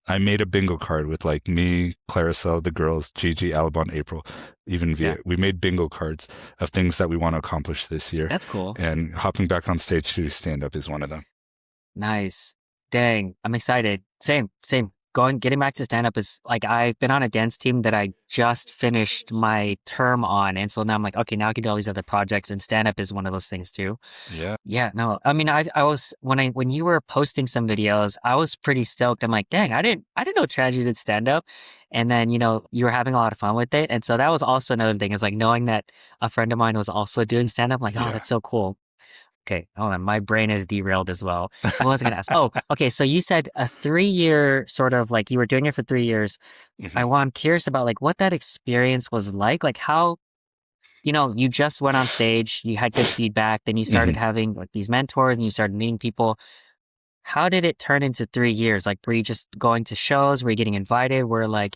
I made a bingo card with like me, Clarizcel, the girls, Gigi, Alabon, April, even Via. We made bingo cards of things that we want to accomplish this year. That's cool. And hopping back on stage to stand up is one of them. Nice. Dang, I'm excited. Same. Getting back to stand up is like, I've been on a dance team that I just finished my term on. And so now I'm like, okay, now I can do all these other projects, and stand up is one of those things too. Yeah, no, I mean, I was, when you were posting some videos, I was pretty stoked. I'm like, dang, I didn't know Trandrew did stand up. And then, you were having a lot of fun with it. And so that was also another thing, is like knowing that a friend of mine was also doing stand up. I'm like, oh, that's so cool. Okay, hold on. My brain is derailed as well. What was I going to ask? Oh, okay. So you said a 3-year sort of like you were doing it for 3 years. I'm curious about like what that experience was like how, you just went on stage, you had good feedback, then you started having like these mentors and you started meeting people. How did it turn into 3 years? Like, were you just going to shows? Were you getting invited?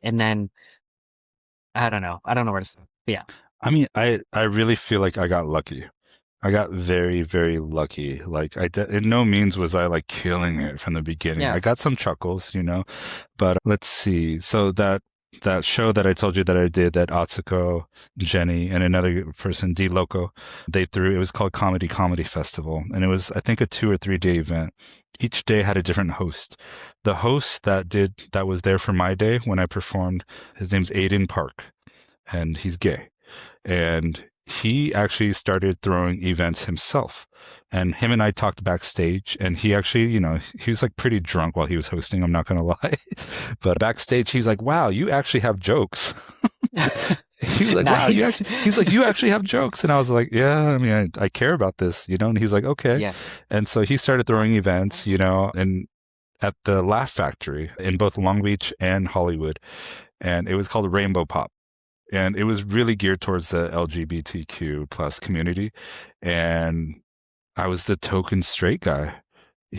And then, I don't know. I don't know where to start. Yeah. I mean, I really feel like I got lucky. I got very, very lucky. Like in no means was I like killing it from the beginning. I got some chuckles, but let's see. So that show that I told you that I did, that Atsuko, Jenny, and another person, D Loco, it was called Comedy Festival. And it was, I think, a 2 or 3 day event. Each day had a different host. The host that was there for my day when I performed, his name's Aiden Park, and he's gay. And he actually started throwing events himself. And him and I talked backstage, and he actually, he was like pretty drunk while he was hosting. I'm not going to lie. But backstage, he's like, wow, you actually have jokes. He was like, wow, Nice. you actually have jokes. And I was like, yeah, I mean, I care about this, and he's like, okay. Yeah. And so he started throwing events, and at the Laugh Factory in both Long Beach and Hollywood. And it was called Rainbow Pop. And it was really geared towards the LGBTQ plus community. And I was the token straight guy.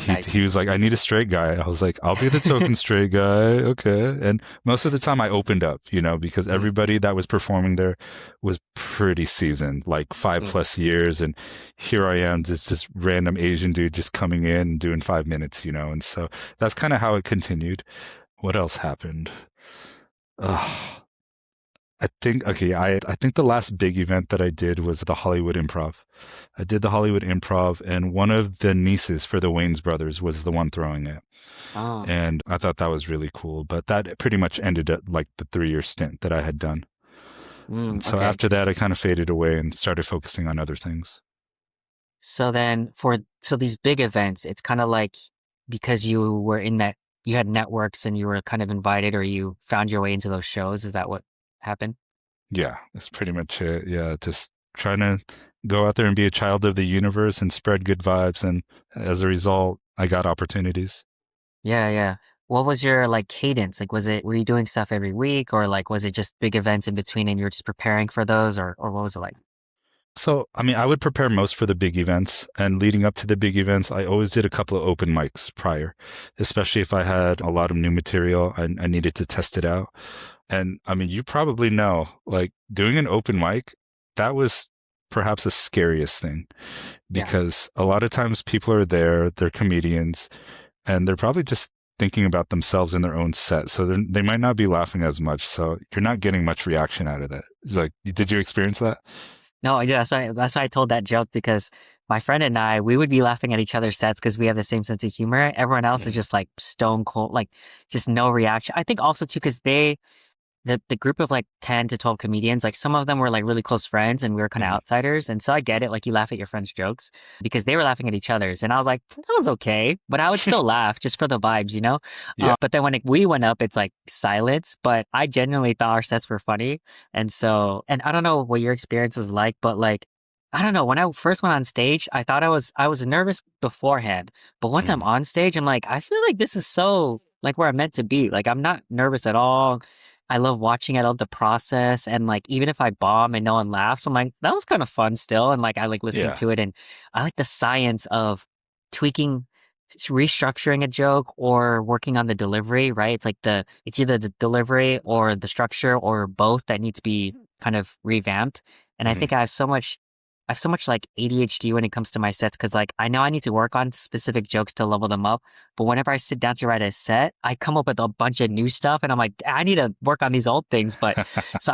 Nice. He was like, I need a straight guy. I was like, I'll be the token straight guy. Okay. And most of the time I opened up, because everybody that was performing there was pretty seasoned, like 5+ years. And here I am, just random Asian dude just coming in and doing 5 minutes, And so that's kind of how it continued. What else happened? I think the last big event that I did was the Hollywood Improv. I did the Hollywood Improv, and one of the nieces for the Wayans brothers was the one throwing it. Oh. And I thought that was really cool. But that pretty much ended at like the 3-year stint that I had done. And so after that, I kind of faded away and started focusing on other things. So then so these big events, it's kind of like because you were in that, you had networks and you were kind of invited or you found your way into those shows. Is that what happened? Yeah, that's pretty much it. Yeah, just trying to go out there and be a child of the universe and spread good vibes. And as a result, I got opportunities. Yeah, yeah. What was your like cadence? Like, were you doing stuff every week or like, was it just big events in between and you're just preparing for those or what was it like? So, I mean, I would prepare most for the big events, and leading up to the big events, I always did a couple of open mics prior, especially if I had a lot of new material and I needed to test it out. And I mean, you probably know, like doing an open mic, that was perhaps the scariest thing because a lot of times people are there, they're comedians, and they're probably just thinking about themselves in their own set. So they might not be laughing as much. So you're not getting much reaction out of that. It's like, did you experience that? No, yeah, that's why I told that joke because my friend and I, we would be laughing at each other's sets because we have the same sense of humor. Everyone else is just like stone cold, like just no reaction. I think also too because the group of like 10 to 12 comedians, like some of them were like really close friends and we were kind of outsiders. And so I get it. Like you laugh at your friends' jokes because they were laughing at each other's. And I was like, that was okay. But I would still laugh just for the vibes. Yeah. But then when we went up, it's like silence. But I genuinely thought our sets were funny. And so, and I don't know what your experience was like, but like, I don't know. When I first went on stage, I thought I was nervous beforehand. But once I'm on stage, I'm like, I feel like this is so like where I'm meant to be. Like I'm not nervous at all. I love watching it, I love the process. And like, even if I bomb and no one laughs, I'm like, that was kind of fun still. And like, I like listening to it. And I like the science of tweaking, restructuring a joke or working on the delivery, right? It's like it's either the delivery or the structure or both that need to be kind of revamped. And I think I have so much like ADHD when it comes to my sets because like I know I need to work on specific jokes to level them up. But whenever I sit down to write a set, I come up with a bunch of new stuff and I'm like, I need to work on these old things. But so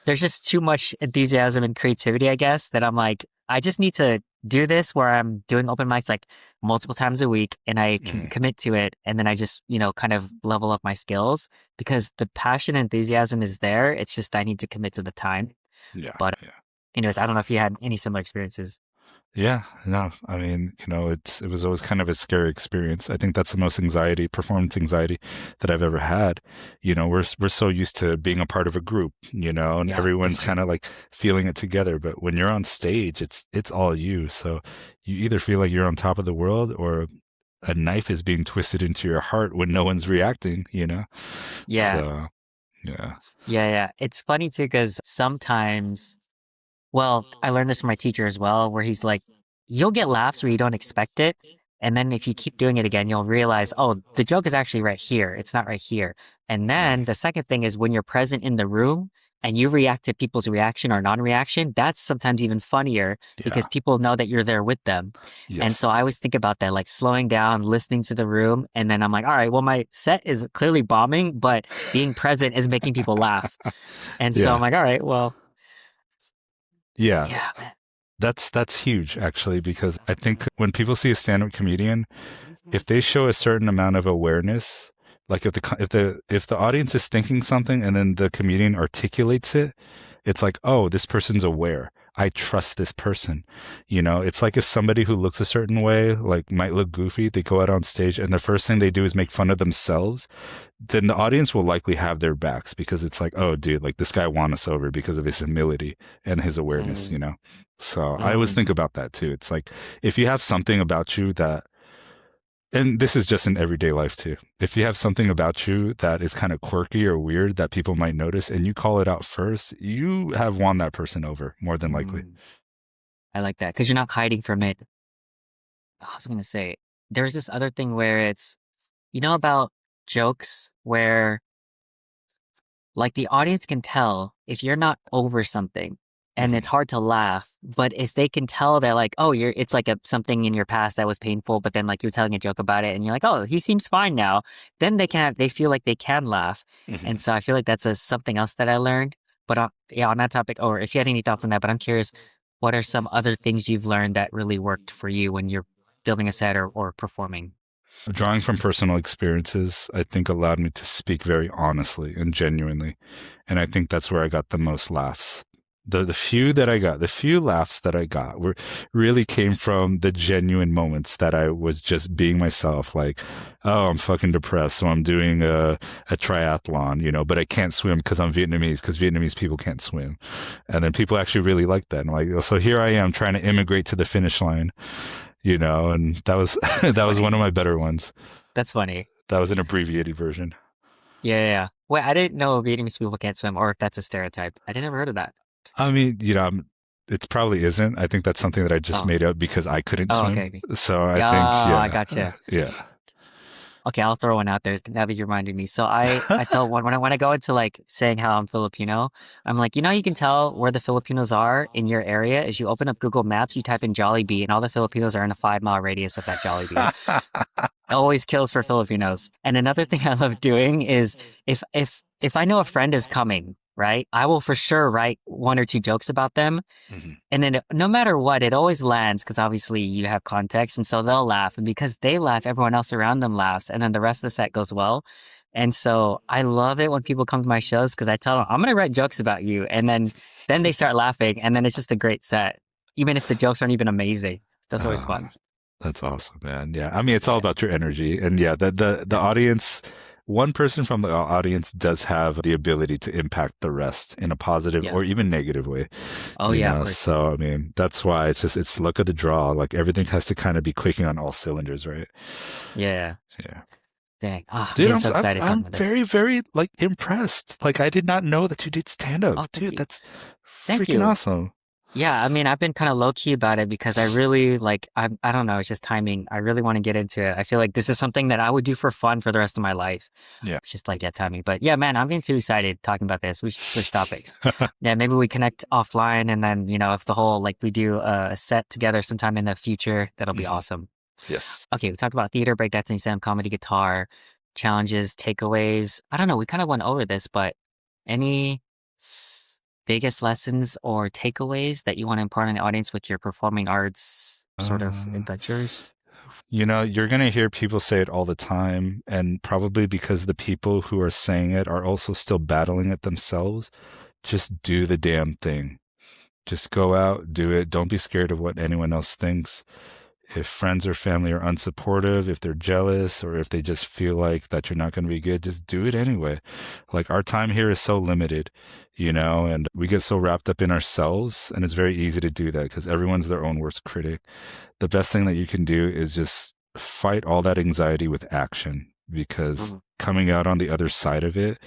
there's just too much enthusiasm and creativity, I guess, that I'm like, I just need to do this where I'm doing open mics like multiple times a week and I can commit to it. And then I just, kind of level up my skills because the passion and enthusiasm is there. It's just I need to commit to the time. Yeah. But anyways, I don't know if you had any similar experiences. Yeah, no, I mean, it was always kind of a scary experience. I think that's the most performance anxiety that I've ever had. We're so used to being a part of a group, and everyone's kind of like feeling it together. But when you're on stage, it's all you. So you either feel like you're on top of the world or a knife is being twisted into your heart when no one's reacting, Yeah. So, yeah. Yeah. It's funny too, because sometimes, well, I learned this from my teacher as well, where he's like, you'll get laughs where you don't expect it. And then if you keep doing it again, you'll realize, oh, the joke is actually right here. It's not right here. And then the second thing is when you're present in the room and you react to people's reaction or non-reaction, that's sometimes even funnier because people know that you're there with them. Yes. And so I always think about that, like slowing down, listening to the room. And then I'm like, all right, well, my set is clearly bombing, but being present is making people laugh. And so I'm like, all right, well. Yeah. Man. That's huge actually, because I think when people see a stand-up comedian, if they show a certain amount of awareness, like if the audience is thinking something and then the comedian articulates it, It's like, oh, this person's aware. I trust this person. It's like if somebody who looks a certain way, like might look goofy, they go out on stage and the first thing they do is make fun of themselves, then the audience will likely have their backs because it's like, oh, dude, like this guy won us over because of his humility and his awareness. So I always think about that too. It's like if you have something about you that, and this is just in everyday life too. If you have something about you that is kind of quirky or weird that people might notice and you call it out first, you have won that person over more than likely. I like that because you're not hiding from it. I was going to say, there's this other thing where it's, about jokes where like the audience can tell if you're not over something and it's hard to laugh, but if they can tell that like, oh, it's like something in your past that was painful, but then like you're telling a joke about it and you're like, oh, he seems fine now, then they feel like they can laugh. And so I feel like that's something else that I learned. But yeah, on that topic, or if you had any thoughts on that, but I'm curious, what are some other things you've learned that really worked for you when you're building a set or performing? Drawing from personal experiences, I think allowed me to speak very honestly and genuinely. And I think that's where I got the most laughs. The few laughs that I got really came from the genuine moments that I was just being myself. Like, oh, I'm fucking depressed, so I'm doing a triathlon, but I can't swim because I'm Vietnamese, because Vietnamese people can't swim. And then people actually really like that. And like, so here I am trying to immigrate to the finish line, and that was that was one of my better ones. That's funny. That was an abbreviated version. Yeah. Wait, I didn't know Vietnamese people can't swim, or if that's a stereotype. I never heard of that. I mean, it probably isn't. I think that's something that I just made up because I couldn't swim. Okay. So I think, yeah. I gotcha. Yeah. Okay, I'll throw one out there now that you reminded me. So I tell when I go into like saying how I'm Filipino, I'm like, you can tell where the Filipinos are in your area is you open up Google Maps, you type in Jollibee, and all the Filipinos are in a 5-mile radius of that Jollibee. Always kills for Filipinos. And another thing I love doing is if I know a friend is coming, right, I will for sure write 1 or 2 jokes about them. And then no matter what, it always lands because obviously you have context. And so they'll laugh. And because they laugh, everyone else around them laughs. And then the rest of the set goes well. And so I love it when people come to my shows because I tell them, I'm going to write jokes about you. And then they start laughing. And then it's just a great set, even if the jokes aren't even amazing. That's always fun. That's awesome, man. Yeah. I mean, it's all about your energy. And yeah, the audience, one person from the audience does have the ability to impact the rest in a positive or even negative way. Oh, yeah. So, I mean, that's why it's luck of the draw. Like everything has to kind of be clicking on all cylinders, right? Yeah. Yeah. Dang. Oh, dude, I'm so excited. I'm very, very like impressed. Like I did not know that you did stand up. Oh, dude, that's freaking awesome. Yeah, I mean, I've been kind of low key about it because I really like, I don't know, it's just timing. I really want to get into it. I feel like this is something that I would do for fun for the rest of my life. Yeah. It's just like, timing. But yeah, man, I'm getting too excited talking about this. We should switch topics. Yeah, maybe we connect offline and then, if the whole, like we do a set together sometime in the future, that'll be awesome. Yes. Okay, we talked about theater, breakdancing, stand-up comedy, guitar, challenges, takeaways. I don't know, we kind of went over this, but any biggest lessons or takeaways that you want to impart on the audience with your performing arts sort of adventures? You're going to hear people say it all the time, and probably because the people who are saying it are also still battling it themselves. Just do the damn thing. Just go out, do it. Don't be scared of what anyone else thinks. If friends or family are unsupportive, if they're jealous, or if they just feel like that you're not going to be good, just do it anyway. Like our time here is so limited, and we get so wrapped up in ourselves, and it's very easy to do that because everyone's their own worst critic. The best thing that you can do is just fight all that anxiety with action, because coming out on the other side of it,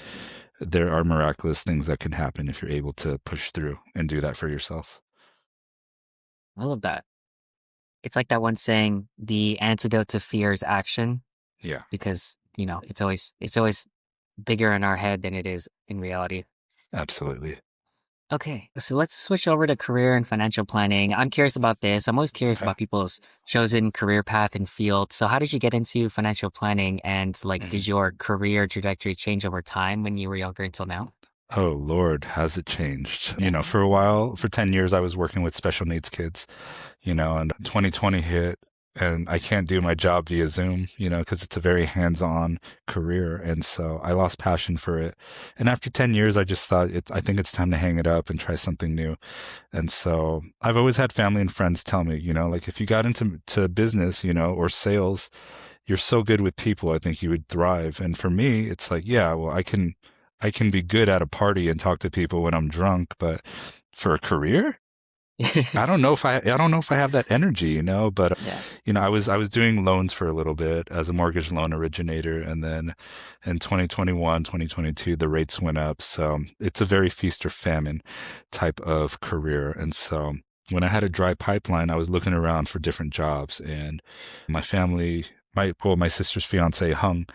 there are miraculous things that can happen if you're able to push through and do that for yourself. I love that. It's like that one saying, the antidote to fear is action. Yeah. Because, it's always bigger in our head than it is in reality. Absolutely. Okay, so let's switch over to career and financial planning. I'm curious about this. I'm always curious about people's chosen career path and field. So how did you get into financial planning, and did your career trajectory change over time when you were younger until now? Oh, Lord, has it changed? For a while, for 10 years, I was working with special needs kids, and 2020 hit, and I can't do my job via Zoom, because it's a very hands-on career. And so I lost passion for it. And after 10 years, I just thought I think it's time to hang it up and try something new. And so I've always had family and friends tell me, like if you got into business, or sales, you're so good with people, I think you would thrive. And for me, it's like, yeah, well, I can be good at a party and talk to people when I'm drunk, but for a career, I don't know if I have that energy, but Yeah. I was doing loans for a little bit as a mortgage loan originator, and then in 2021, 2022 the rates went up, so it's a very feast or famine type of career. And so when I had a dry pipeline, I was looking around for different jobs, and my family, my sister's fiance Hung,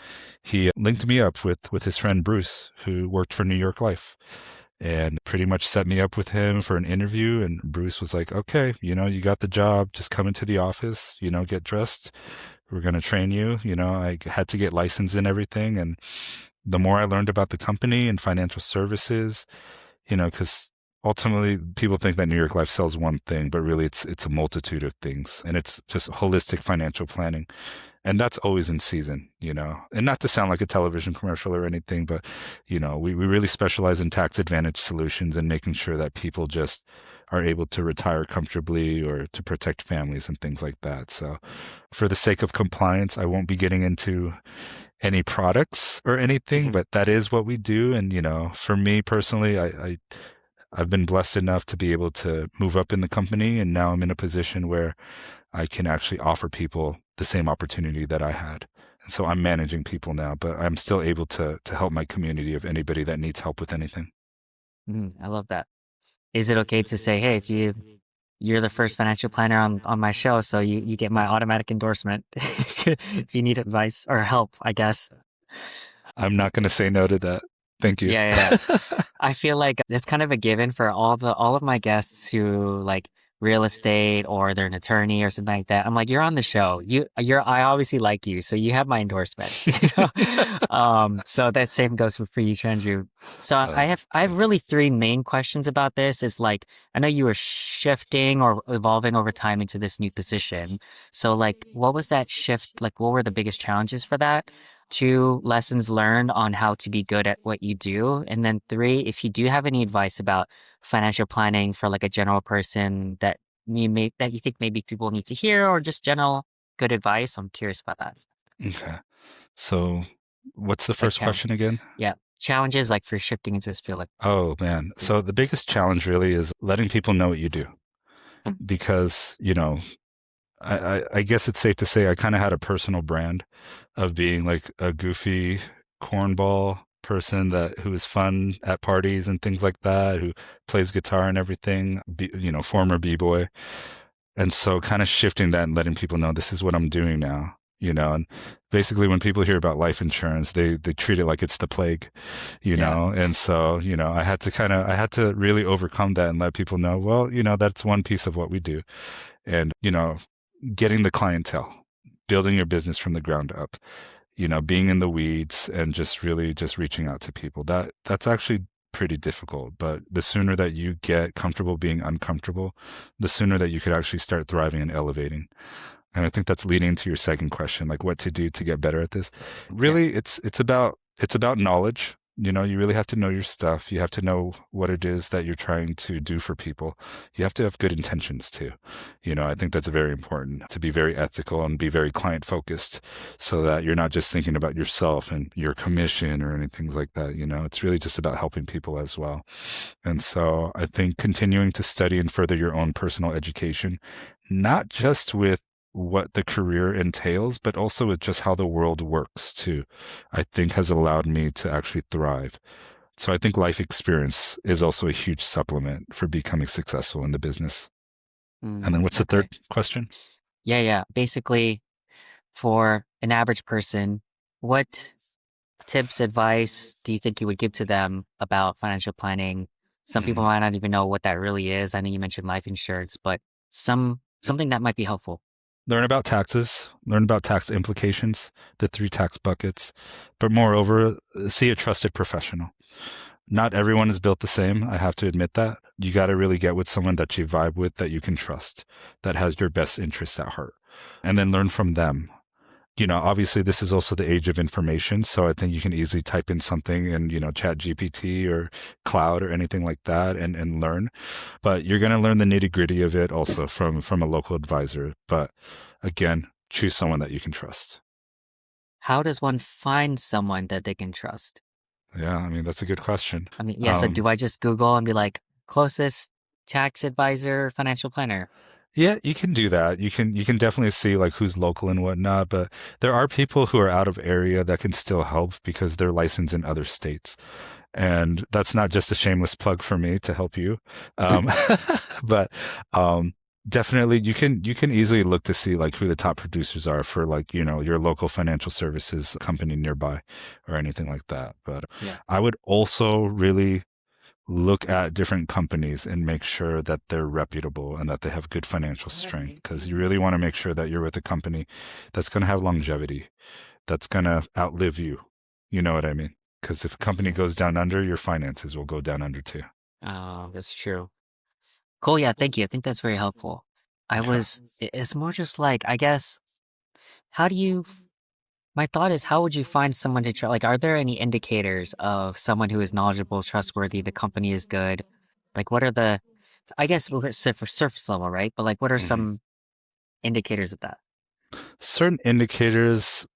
he linked me up with his friend Bruce, who worked for New York Life, and pretty much set me up with him for an interview. And Bruce was like, okay, you got the job. Just come into the office, get dressed. We're going to train you. I had to get licensed and everything. And the more I learned about the company and financial services, because ultimately people think that New York Life sells one thing, but really it's a multitude of things. And it's just holistic financial planning. And that's always in season, and not to sound like a television commercial or anything, but, we really specialize in tax advantage solutions and making sure that people just are able to retire comfortably or to protect families and things like that. So for the sake of compliance, I won't be getting into any products or anything, but that is what we do. And, for me personally, I've been blessed enough to be able to move up in the company. And now I'm in a position where I can actually offer people the same opportunity that I had. And so I'm managing people now, but I'm still able to help my community of anybody that needs help with anything. I love that. Is it okay to say, hey, if you're the first financial planner on my show, so you get my automatic endorsement if you need advice or help, I guess. I'm not going to say no to that. Thank you. Yeah. I feel like it's kind of a given for all of my guests who like real estate or they're an attorney or something like that. I'm like, you're on the show. I obviously like you, so you have my endorsement. So that same goes for you, Trandrew. So I have really three main questions about this. Is like, I know you were shifting or evolving over time into this new position. So like, what was that shift? Like, what were the biggest challenges for that? Two, lessons learned on how to be good at what you do. And then three, if you do have any advice about financial planning for like a general person that you think maybe people need to hear, or just general good advice. I'm curious about that. Okay. So what's the Like first question again? yeah, challenges like for shifting into this field. Like, Oh, man. So the biggest challenge really is letting people know what you do, because, I guess it's safe to say I kind of had a personal brand of being like a goofy cornball person who is fun at parties and things like that, who plays guitar and everything, former b-boy. And so kind of shifting that and letting people know this is what I'm doing now, and basically when people hear about life insurance, they treat it like it's the plague, and so, I had to really overcome that and let people know, well, that's one piece of what we do. And, getting the clientele, building your business from the ground up, being in the weeds and just really just reaching out to people. That's actually pretty difficult, but the sooner that you get comfortable being uncomfortable, the sooner that you could actually start thriving and elevating. And I think that's leading to your second question, like what to do to get better at this. Really, it's about knowledge. You really have to know your stuff. You have to know what it is that you're trying to do for people. You have to have good intentions too. I think that's very important, to be very ethical and be very client focused, so that you're not just thinking about yourself and your commission or anything like that. It's really just about helping people as well. And so I think continuing to study and further your own personal education, not just with what the career entails, but also with just how the world works too, I think has allowed me to actually thrive. So I think life experience is also a huge supplement for becoming successful in the business. And then what's the third question? Yeah. Basically, for an average person, what tips, advice do you think you would give to them about financial planning? Some people might not even know what that really is. I know you mentioned life insurance, but something that might be helpful. Learn about taxes, learn about tax implications, the 3 tax buckets, but moreover, see a trusted professional. Not everyone is built the same. I have to admit that. You got to really get with someone that you vibe with, that you can trust, that has your best interest at heart. and then learn from them. Obviously this is also the age of information. So I think you can easily type in something in, Chat GPT or Cloud or anything like that and learn. But you're going to learn the nitty gritty of it also from a local advisor. But again, choose someone that you can trust. How does one find someone that they can trust? Yeah, I mean, that's a good question. I mean, yeah, so do I just Google and be like, closest tax advisor, financial planner? Yeah, you can do that. You can definitely see like who's local and whatnot, but there are people who are out of area that can still help because they're licensed in other states. And that's not just a shameless plug for me to help you. Um, but definitely you can easily look to see like who the top producers are for like, your local financial services company nearby or anything like that. But Yeah. I would also really look at different companies and make sure that they're reputable and that they have good financial strength, because you really want to make sure that you're with a company that's going to have longevity, that's going to outlive you. You know what I mean? Because if a company goes down under, your finances will go down under too. Oh, that's true. Cool. Yeah. Thank you. I think that's very helpful. Yeah. It's more just like, I guess, how do you, my thought is, how would you find someone to try? Like, are there any indicators of someone who is knowledgeable, trustworthy, the company is good? Like, what are I guess we're for surface level, right? But like, what are Mhm. some indicators of that? Certain indicators,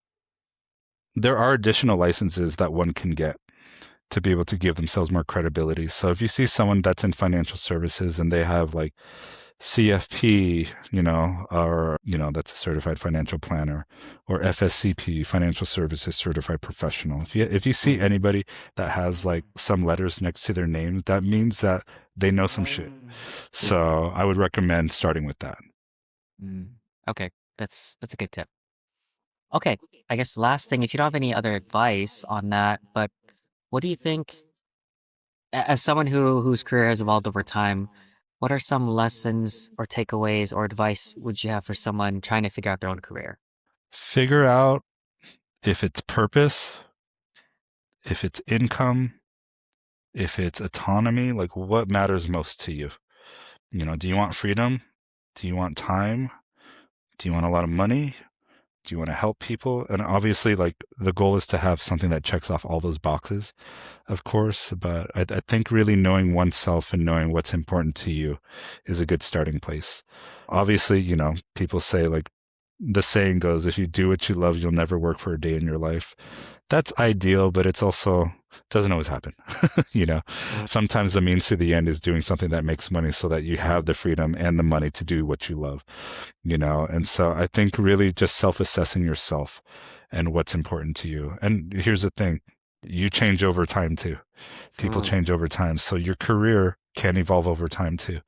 there are additional licenses that one can get to be able to give themselves more credibility. So if you see someone that's in financial services and they have like CFP, or, that's a certified financial planner, or FSCP, financial services certified professional. If you see anybody that has like some letters next to their name, that means that they know some shit. So I would recommend starting with that. Mm, okay, that's a good tip. Okay, I guess last thing, if you don't have any other advice on that, but what do you think, as someone whose career has evolved over time, what are some lessons or takeaways or advice would you have for someone trying to figure out their own career? Figure out if it's purpose, if it's income, if it's autonomy, like what matters most to you. Do you want freedom? Do you want time? Do you want a lot of money? Do you want to help people? And obviously, like the goal is to have something that checks off all those boxes, of course. But I think really knowing oneself and knowing what's important to you is a good starting place. Obviously, people say like the saying goes, if you do what you love, you'll never work for a day in your life. That's ideal, but it's also doesn't always happen. Sometimes the means to the end is doing something that makes money so that you have the freedom and the money to do what you love, and so I think really just self-assessing yourself and what's important to you. And here's the thing, you change over time too. People change over time, so your career can evolve over time too.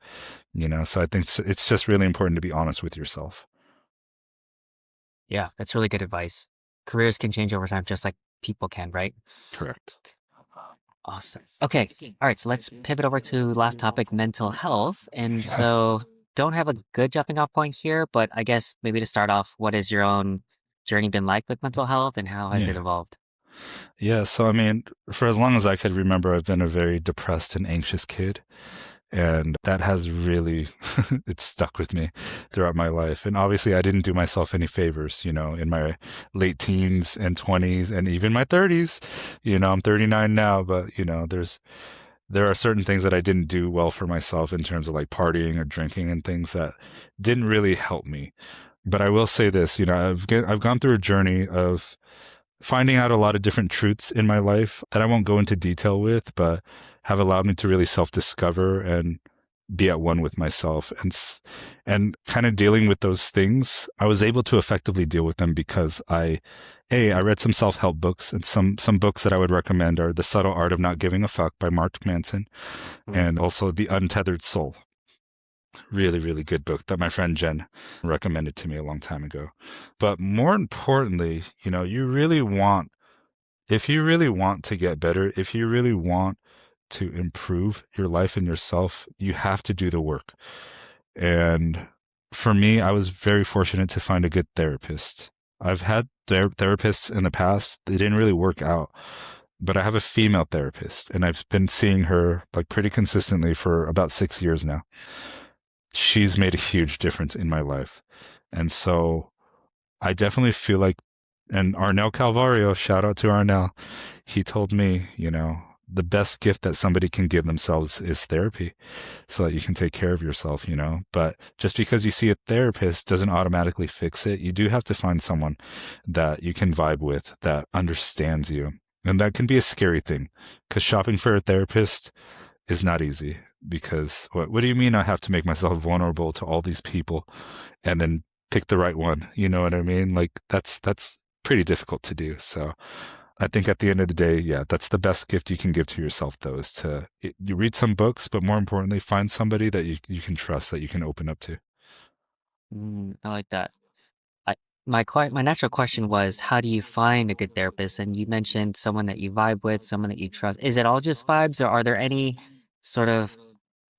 So I think it's just really important to be honest with yourself. Yeah, that's really good advice. Careers can change over time just like people can, right? Correct. Awesome. Okay. All right. So let's pivot over to last topic, mental health. And so don't have a good jumping off point here, but I guess maybe to start off, what has your own journey been like with mental health and how has it Yeah. evolved? Yeah. So, I mean, for as long as I could remember, I've been a very depressed and anxious kid. And that has really, it's stuck with me throughout my life. And obviously, I didn't do myself any favors, in my late teens and 20s and even my 30s. I'm 39 now, but, there are certain things that I didn't do well for myself in terms of like partying or drinking and things that didn't really help me. But I will say this, I've gone through a journey of finding out a lot of different truths in my life that I won't go into detail with, but have allowed me to really self-discover and be at one with myself and kind of dealing with those things. I was able to effectively deal with them because I read some self-help books, and some books that I would recommend are The Subtle Art of Not Giving a Fuck by Mark Manson, and also The Untethered Soul. Really, really good book that my friend Jen recommended to me a long time ago. But more importantly, if you really want to get better, if you really want to improve your life and yourself, you have to do the work. And for me, I was very fortunate to find a good therapist. I've had therapists in the past. They didn't really work out, but I have a female therapist and I've been seeing her like pretty consistently for about 6 years now. She's made a huge difference in my life. And so I definitely feel like, and Arnell Calvario, shout out to Arnell, he told me, the best gift that somebody can give themselves is therapy so that you can take care of yourself, But just because you see a therapist doesn't automatically fix it. You do have to find someone that you can vibe with, that understands you. And that can be a scary thing because shopping for a therapist is not easy. Because what do you mean I have to make myself vulnerable to all these people and then pick the right one? You know what I mean? Like that's pretty difficult to do. So I think at the end of the day, yeah, that's the best gift you can give to yourself, though, is you read some books, but more importantly, find somebody that you can trust, that you can open up to. I like that. I, my natural question was, how do you find a good therapist? And you mentioned someone that you vibe with, someone that you trust. Is it all just vibes, or are there any sort of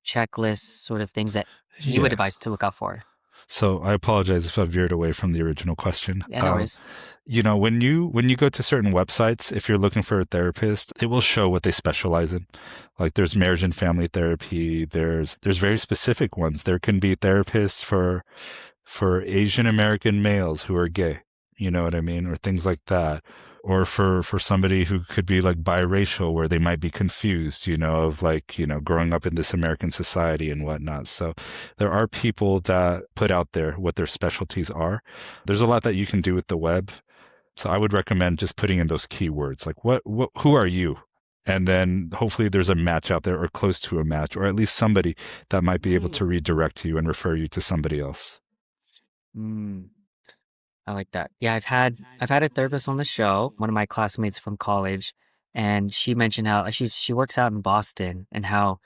checklists, sort of things that you would Yeah. advise to look out for? So I apologize if I veered away from the original question. Yeah, no worries. When you go to certain websites, if you're looking for a therapist, it will show what they specialize in. Like there's marriage and family therapy. There's very specific ones. There can be therapists for Asian American males who are gay, you know what I mean? Or things like that. Or for somebody who could be like biracial, where they might be confused, of like, growing up in this American society and whatnot. So there are people that put out there what their specialties are. There's a lot that you can do with the web. So I would recommend just putting in those keywords, like who are you? And then hopefully there's a match out there or close to a match, or at least somebody that might be able to redirect you and refer you to somebody else. Mm, I like that. Yeah, I've had a therapist on the show, one of my classmates from college, and she mentioned how she works out in Boston and how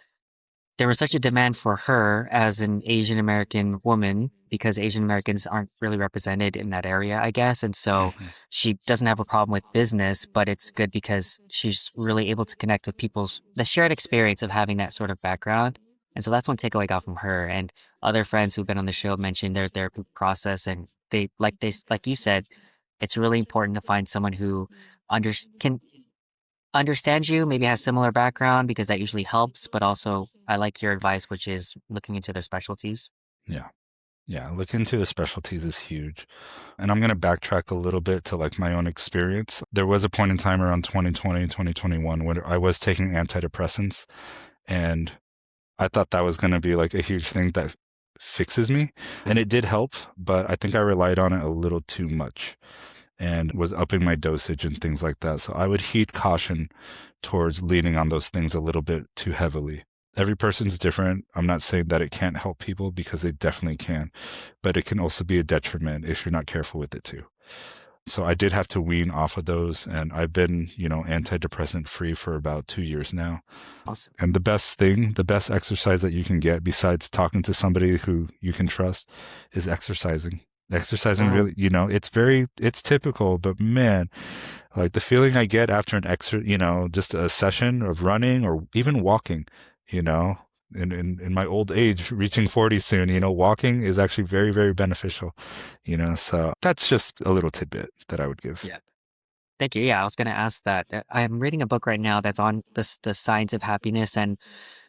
there was such a demand for her as an Asian American woman because Asian Americans aren't really represented in that area, I guess. And so Mhm. she doesn't have a problem with business, but it's good because she's really able to connect with people's the shared experience of having that sort of background. And so that's one takeaway I got from her. And other friends who've been on the show mentioned their therapy process, and like you said, it's really important to find someone who can understands you, maybe has similar background because that usually helps, but also I like your advice, which is looking into their specialties. Yeah. Yeah, look into the specialties is huge. And I'm going to backtrack a little bit to like my own experience. There was a point in time around 2020, 2021 when I was taking antidepressants, and I thought that was going to be like a huge thing that fixes me. And it did help, but I think I relied on it a little too much and was upping my dosage and things like that. So I would heed caution towards leaning on those things a little bit too heavily. Every person's different. I'm not saying that it can't help people, because they definitely can, but it can also be a detriment if you're not careful with it too. So I did have to wean off of those, and I've been, antidepressant free for about 2 years now. Awesome. And the best exercise that you can get besides talking to somebody who you can trust is exercising. Exercising Oh, really, it's typical, but man, like the feeling I get after just a session of running or even walking, you know, in my old age, reaching 40 soon, walking is actually very, very beneficial, so that's just a little tidbit that I would give. yeah. Thank you. Yeah, I was going to ask that. I'm reading a book right now that's on the science of happiness, and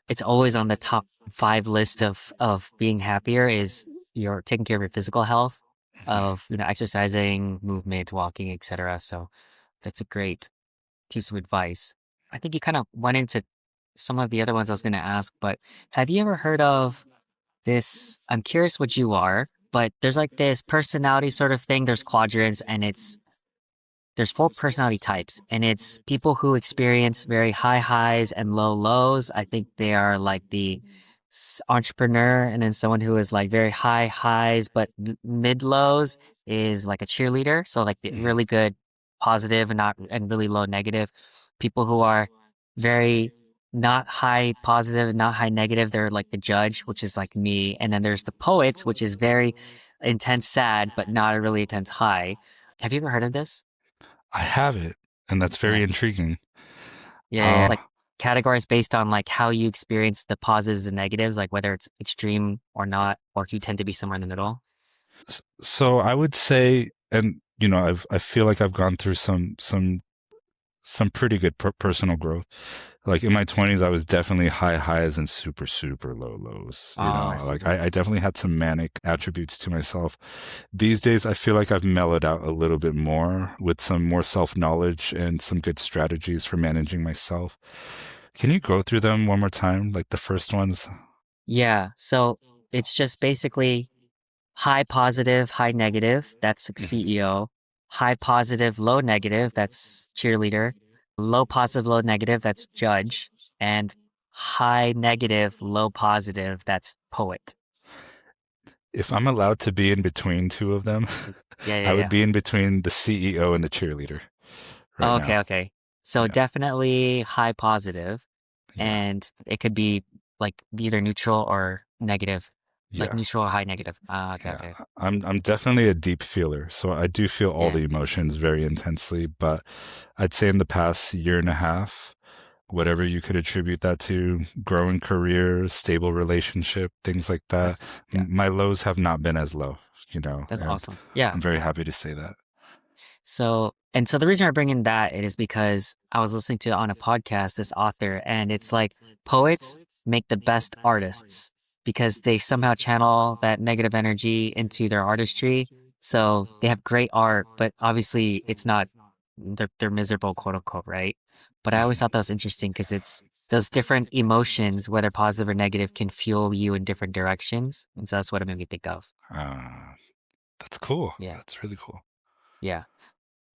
it's always on the top five list of being happier is you're taking care of your physical health, of exercising, movement, walking, etc. So that's a great piece of advice. I think you kind of went into some of the other ones I was going to ask, but have you ever heard of this? I'm curious what you are, but there's like this personality sort of thing. There's quadrants, and there's four personality types, and it's people who experience very high highs and low lows. I think they are like the entrepreneur, and then someone who is like very high highs but mid lows is like a cheerleader. So like the Mhm. really good positive and not and really low negative. People who are very not high positive and not high negative, they're like the judge, which is like me. And then there's the poets, which is very intense sad but not a really intense high. Have you ever heard of this? I have it, and that's Yeah. very intriguing. Yeah, yeah, Uh, like categories based on like how you experience the positives and negatives, like whether it's extreme or not, or if you tend to be somewhere in the middle. so I would say, and I feel like I've gone through some pretty good personal growth. Like in my 20s, I was definitely high highs and super, super low lows. Oh, You I know, see. like I definitely had some manic attributes to myself. These days, I feel like I've mellowed out a little bit more with some more self knowledge and some good strategies for managing myself. Can you go through them one more time? Like the first ones? Yeah. So it's just basically high positive, high negative, that's like Mhm. CEO. High positive, low negative, that's cheerleader. Low positive, low negative, that's judge. And high negative, low positive, that's poet. If I'm allowed to be in between two of them, Yeah, yeah, I would yeah. be in between the CEO and the cheerleader right Oh, now. okay, okay. So Yeah. definitely high positive, Yeah. and it could be like either neutral or negative, like Yeah. neutral or high negative. Ah, okay, Yeah, okay. I'm definitely a deep feeler, so I do feel all Yeah, the emotions very intensely. But I'd say in the past year and a half, whatever you could attribute that to, growing career, stable relationship, things like that, that's yeah, my lows have not been as low, you know, that's and awesome. Yeah. I'm very happy to say that. So the reason I bring in that it is because I was listening to on a podcast this author, and it's like poets make the best artists because they somehow channel that negative energy into their artistry. So they have great art, but obviously it's not they're miserable, quote unquote, right? But I always Mhm. thought that was interesting because it's those different emotions, whether positive or negative, can fuel you in different directions, and so that's what it made me think of. Uh, that's cool. Yeah, That's really cool. yeah.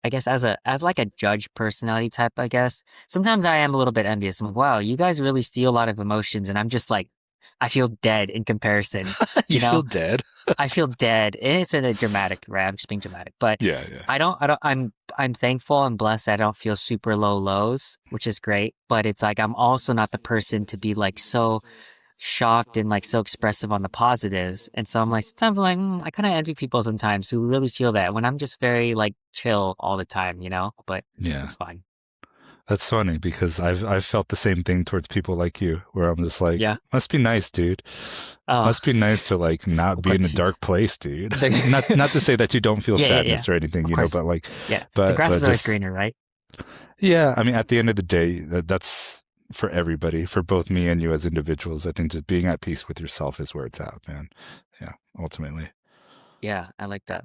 I guess as like a judge personality type, I guess sometimes I am a little bit envious. I'm like, wow, you guys really feel a lot of emotions, and I'm just like, I feel dead in comparison. You You feel know, dead? I feel dead, and it's in a dramatic, right? I'm just being dramatic, but Yeah, yeah. I don't. I'm thankful and blessed that I don't feel super low lows, which is great. But it's like I'm also not the person to be like so shocked and like so expressive on the positives. And so I'm like, sometimes I'm like, I kind of envy people sometimes who really feel that when I'm just very like chill all the time, you know? But Yeah. it's fine. That's funny because I've felt the same thing towards people like you, where I'm just like, Yeah. must be nice, dude. Oh, Must be nice to like not of be course. in a dark place, dude. The, Not to say that you don't feel yeah, yeah, yeah. sadness or anything, Of you know, course. but like, Yeah. The grass but is always just greener, right? yeah. I mean, at the end of the day, that's for everybody, for both me and you as individuals. I think just being at peace with yourself is where it's at, man. Yeah, ultimately. Yeah, I like that.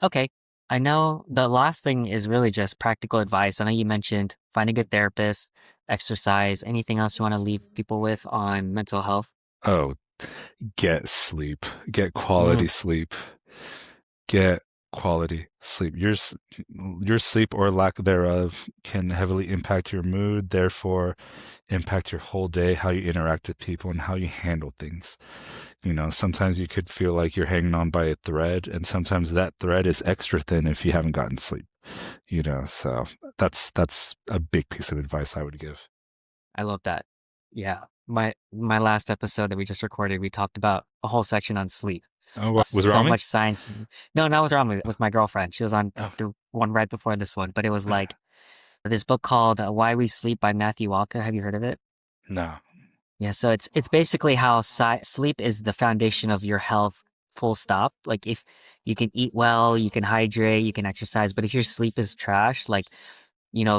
Okay. I know the last thing is really just practical advice. I know you mentioned find a good therapist, exercise, anything else you want to leave people with on mental health? Oh, get sleep, get Mm, quality sleep. Get quality sleep. Your sleep or lack thereof can heavily impact your mood, therefore impact your whole day, how you interact with people and how you handle things. You know, sometimes you could feel like you're hanging on by a thread, and sometimes that thread is extra thin if you haven't gotten sleep. You know, so that's a big piece of advice I would give. I love that. Yeah. My last episode that we just recorded, we talked about a whole section on sleep. Oh, what with So Rami? much science. No, not with Rami, with my girlfriend. She was on Oh, the one right before this one, but it was okay. like this book called Why We Sleep by Matthew Walker. Have you heard of it? No. Yeah, so it's basically how sleep is the foundation of your health, full stop. Like if you can eat well, you can hydrate, you can exercise, but if your sleep is trash, like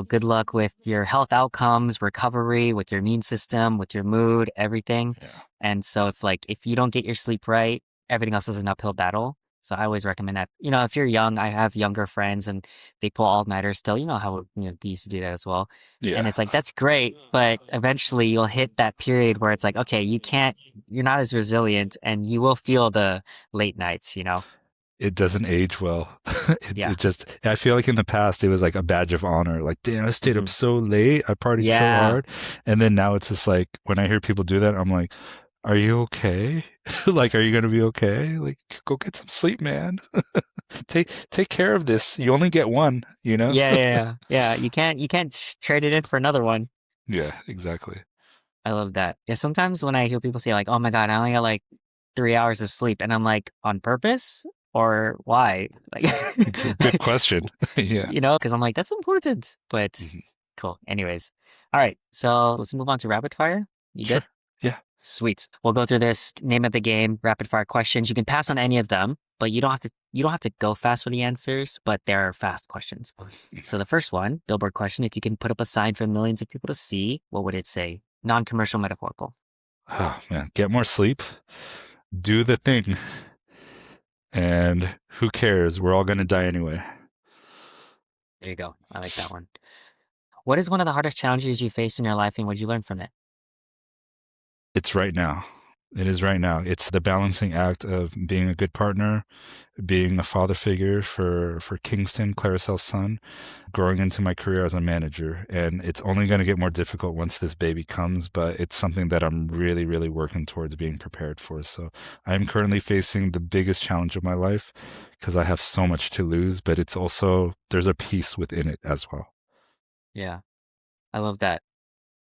good luck with your health outcomes, recovery, with your immune system, with your mood, everything. Yeah. And so it's like if you don't get your sleep right, everything else is an uphill battle. So I always recommend that. If you're young, I have younger friends and they pull all-nighters still. You know how we used to do that as well. And Yeah. it's like that's great, but eventually you'll hit that period where it's like, okay, you're not as resilient and you will feel the late nights. It doesn't age well. Yeah. I feel like in the past it was like a badge of honor. Like, damn, I stayed up Hmm. so late. I partied so Yeah. hard. And then now it's just like, when I hear people do that, I'm like, are you okay? Like, are you going to be okay? Like, go get some sleep, man. Take care of this. You only get one, you know? Yeah, yeah, yeah. Yeah, you can't trade it in for another one. Yeah, exactly. I love that. Yeah, sometimes when I hear people say like, "Oh my God, I only got like 3 hours of sleep," and I'm like, "On purpose or why?" Like, Good question. Yeah. because I'm like, that's important. But Mhm. cool. Anyways, all right. So let's move on to rapid fire. You Sure. good? Yeah. Sweet. We'll go through this name of the game, rapid fire questions. You can pass on any of them, but you don't have to. you don't have to go fast for the answers, but they're fast questions. So the first one, billboard question, if you can put up a sign for millions of people to see, what would it say? Non-commercial, metaphorical. Oh man, get more sleep, do the thing, and who cares? We're all gonna die anyway. There you go. I like that one. What is one of the hardest challenges you faced in your life, and what did you learn from it? It's right now. It is right now. It's the balancing act of being a good partner, being a father figure for Kingston, Clarizcel's son, growing into my career as a manager. And it's only going to get more difficult once this baby comes, but it's something that I'm really, really working towards being prepared for. So I'm currently facing the biggest challenge of my life because I have so much to lose, but it's also, there's a peace within it as well. Yeah, I love that.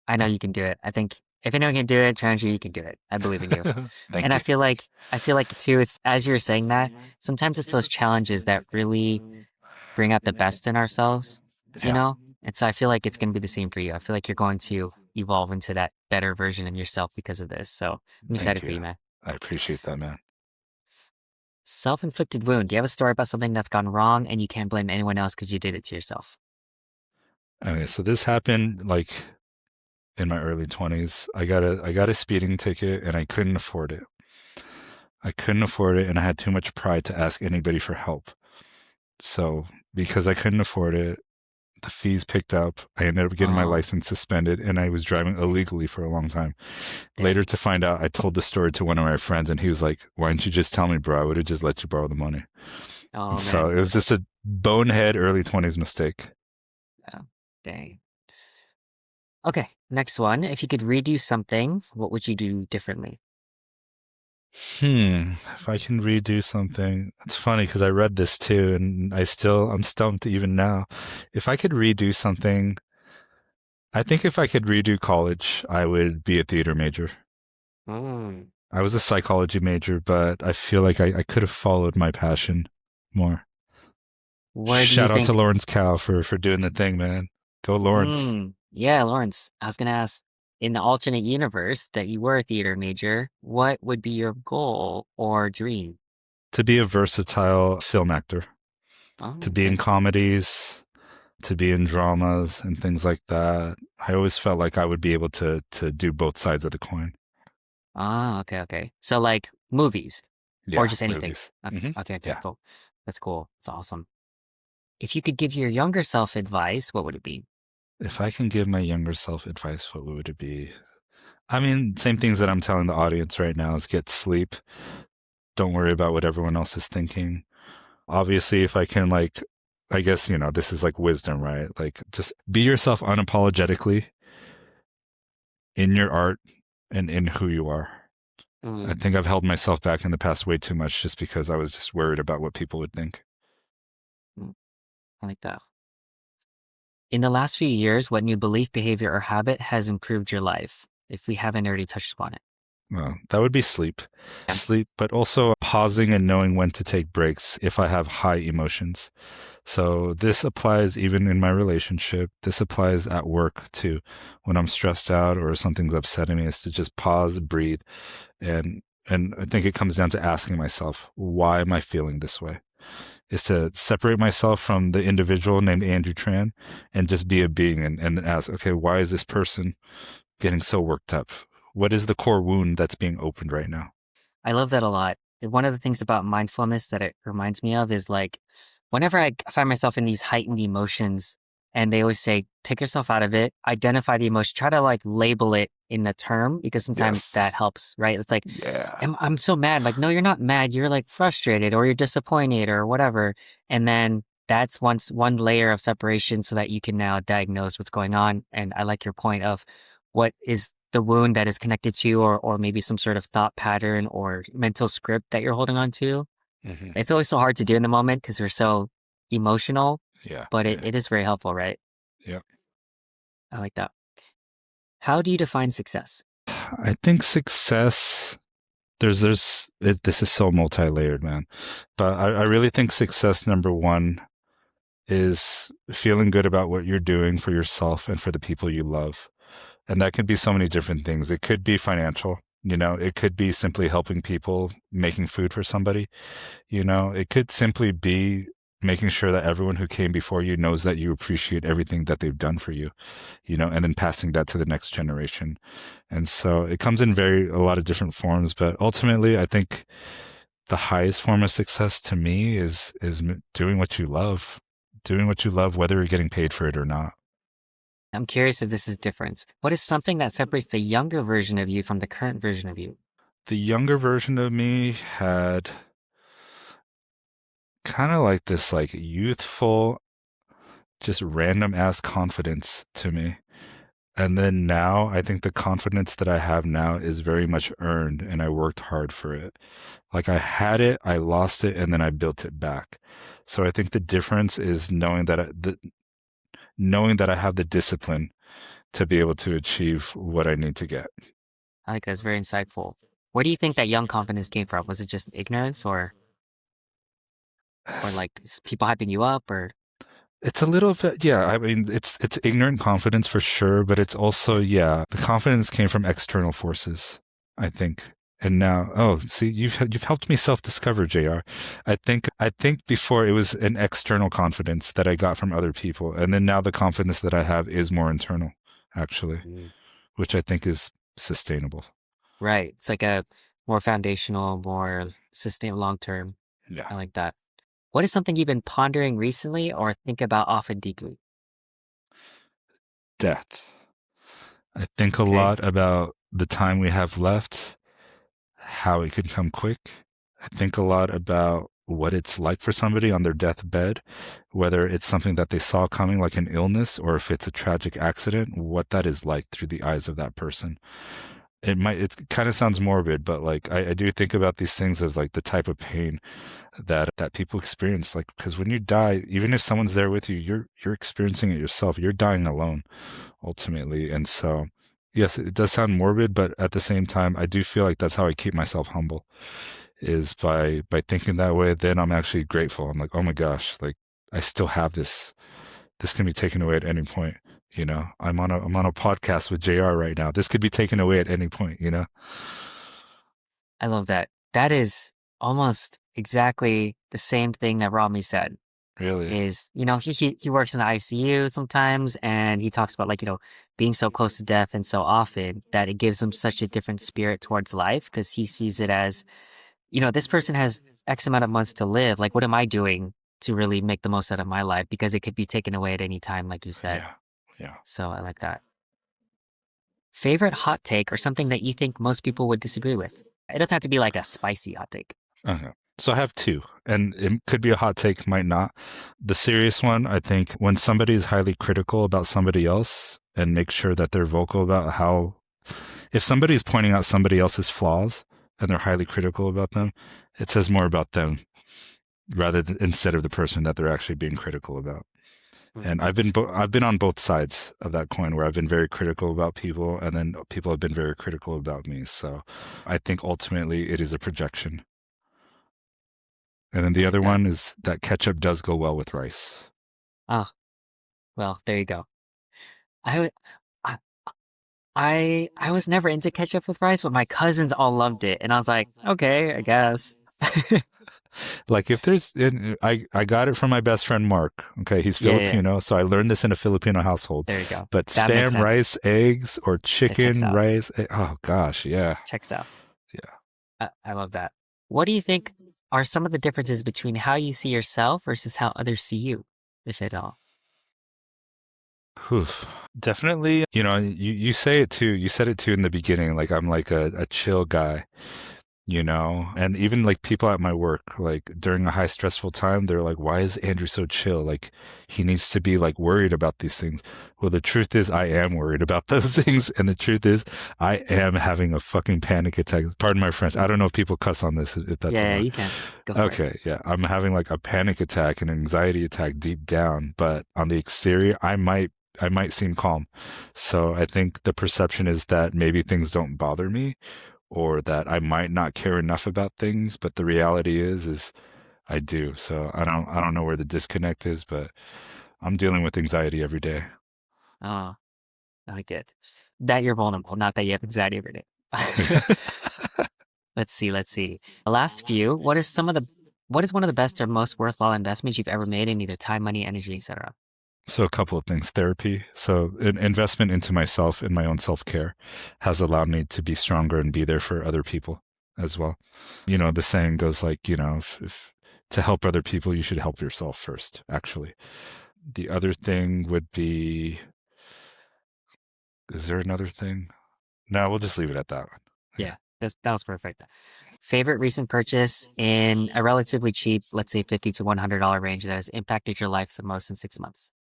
I know you can do it. I think if anyone can do it, Trandrew, you can do it. I believe in you. Thank And you. I feel like too, it's as you're saying that, sometimes it's those challenges that really bring out the best in ourselves, you Yeah. know? And so I feel like it's gonna be the same for you. I feel like you're going to evolve into that better version of yourself because of this. So I'm excited for you, man. I appreciate that, man. Self-inflicted wound. Do you have a story about something that's gone wrong and you can't blame anyone else because you did it to yourself? Okay, so this happened like in my early 20s. I got a speeding ticket and I couldn't afford it. And I had too much pride to ask anybody for help. So because I couldn't afford it, the fees picked up. I ended up getting my Oh, license suspended and I was driving illegally for a long time. damn. Later to find out, I told the story to one of my friends and he was like, why didn't you just tell me, bro? I would have just let you borrow the money. Oh, So man. it was just a bonehead early 20s mistake. Oh, dang. Okay, next one. If you could redo something, what would you do differently? If I can redo something, it's funny because I read this too, and I'm stumped even now. If I could redo something, I think if I could redo college, I would be a theater major. Mm. I was a psychology major, but I feel like I could have followed my passion more. Where do you Shout out to think? Lawrence Cow for doing the thing, man. Go Lawrence. Yeah, Lawrence. I was gonna ask, in the alternate universe that you were a theater major, what would be your goal or dream? To be a versatile film actor, Oh, to be in okay. comedies, to be in dramas and things like that. I always felt like I would be able to do both sides of the coin. Ah, okay, okay. So like movies or Yeah, just anything. movies. Okay, okay, okay, Yeah. cool. That's cool. That's awesome. If you could give your younger self advice, what would it be? If I can give my younger self advice, what would it be? I mean, same things that I'm telling the audience right now is get sleep. Don't worry about what everyone else is thinking. Obviously, if I can, like, I guess, this is like wisdom, right? Like, just be yourself unapologetically in your art and in who you are. I Mm, think I've held myself back in the past way too much just because I was just worried about what people would think. mm, I like that. In the last few years, what new belief, behavior, or habit has improved your life? If we haven't already touched upon it. Well, that would be sleep. Yeah. Sleep, but also pausing and knowing when to take breaks if I have high emotions. So this applies even in my relationship. This applies at work too. When I'm stressed out or something's upsetting me, is to just pause, breathe, and I think it comes down to asking myself, why am I feeling this way? Is to separate myself from the individual named Andrew Tran and just be a being and then ask, okay, why is this person getting so worked up? What is the core wound that's being opened right now? I love that a lot. And one of the things about mindfulness that it reminds me of is like whenever I find myself in these heightened emotions, and they always say, take yourself out of it, identify the emotion, try to like label it in a term because sometimes that Yes. helps, right? It's like, Yeah. I'm so mad. Like, no, you're not mad. You're like frustrated or you're disappointed or whatever. And then that's one layer of separation so that you can now diagnose what's going on. And I like your point of what is the wound that is connected to, or maybe some sort of thought pattern or mental script that you're holding on to. hmm It's always so hard to do in the moment because we're so emotional, Yeah. but Yeah. it is very helpful, right? Yeah. I like that. How do you define success? I think success, this is so multi-layered, man. But I really think success number one is feeling good about what you're doing for yourself and for the people you love. And that could be so many different things. It could be financial. It could be simply helping people, making food for somebody. It could simply be making sure that everyone who came before you knows that you appreciate everything that they've done for you, and then passing that to the next generation. And so it comes in a lot of different forms, but ultimately I think the highest form of success to me is doing what you love, whether you're getting paid for it or not. I'm curious if this is different. What is something that separates the younger version of you from the current version of you? The younger version of me had kind of like this like youthful, just random ass confidence to me. And then now I think the confidence that I have now is very much earned, and I worked hard for it. Like I had it, I lost it, and then I built it back. So I think the difference is knowing that I have the discipline to be able to achieve what I need to get. I like that. It's very insightful. Where do you think that young confidence came from? Was it just ignorance or like people hyping you up or It's a little bit, yeah. I mean, it's ignorant confidence for sure, but it's also, yeah, the confidence came from external forces, I think. And now, oh, see, you've helped me self-discover, JR. I think before it was an external confidence that I got from other people, and then now the confidence that I have is more internal, actually, Mm. which I think is sustainable. Right. It's like a more foundational, more sustainable long term. Yeah. I like that. What is something you've been pondering recently or think about often deeply? Death. I think a Okay. lot about the time we have left, how it could come quick. I think a lot about what it's like for somebody on their deathbed, whether it's something that they saw coming, like an illness, or if it's a tragic accident, what that is like through the eyes of that person. It kind of sounds morbid, but like I do think about these things of like the type of pain that people experience. Like, because when you die, even if someone's there with you, you're experiencing it yourself. You're dying alone ultimately. And so, yes, it does sound morbid, but at the same time, I do feel like that's how I keep myself humble, is by thinking that way. Then I'm actually grateful. I'm like, oh my gosh, like I still have this. This can be taken away at any point. I'm on a podcast with JR right now. This could be taken away at any point. I love that. That is almost exactly the same thing that Rami said. Really. Is, he works in the ICU sometimes and he talks about like, being so close to death and so often that it gives him such a different spirit towards life because he sees it as, this person has X amount of months to live. Like, what am I doing to really make the most out of my life? Because it could be taken away at any time, like you said. Yeah. Yeah. So I like that. Favorite hot take or something that you think most people would disagree with? It doesn't have to be like a spicy hot take. Okay. So I have two, and it could be a hot take, might not. The serious one, I think, when somebody is highly critical about somebody else and make sure that they're vocal about if somebody's pointing out somebody else's flaws and they're highly critical about them, it says more about them instead of the person that they're actually being critical about. Mm. And I've been on both sides of that coin where I've been very critical about people, and then people have been very critical about me. So I think ultimately it is a projection. And then I the like other that. one is that ketchup does go well with rice. Oh, well, there you go. I, w- I, I was never into ketchup with rice, but my cousins all loved it, and I was like, okay, I guess. Like if I got it from my best friend Mark. Okay, he's Yeah, yeah, yeah. Filipino, so I learned this in a Filipino household. There you go. But That makes spam, sense. rice, eggs, or It checks chicken, out. rice. Oh gosh, yeah, Checks out. yeah. I love that. What do you think are some of the differences between how you see yourself versus how others see you, if at all? Oof. Definitely, you say it too. You said it too in the beginning. Like I'm like a chill guy. And even like people at my work, like during a high stressful time, they're like, why is Andrew so chill? Like he needs to be like worried about these things. Well, the truth is I am worried about those things. And the truth is I am having a fucking panic attack. Pardon my French. I don't know if people cuss on this, if that's Yeah, allowed. you can. Go for it. Okay. Yeah. I'm having like a panic attack, an anxiety attack deep down, but on the exterior, I might seem calm. So I think the perception is that maybe things don't bother me, or that I might not care enough about things, but the reality is I do. So I don't know where the disconnect is, but I'm dealing with anxiety every day. Oh, I like it. That you're vulnerable, not that you have anxiety every day. Let's see. Let's see. The last few. What is one of the best or most worthwhile investments you've ever made in either time, money, energy, etc.? So a couple of things. Therapy. So an investment into myself and my own self-care has allowed me to be stronger and be there for other people as well. The saying goes like, if to help other people, you should help yourself first, actually. The other thing would be, is there another thing? No, we'll just leave it at that one. Yeah, that was perfect. Favorite recent purchase in a relatively cheap, let's say $50 to $100 range that has impacted your life the most in 6 months.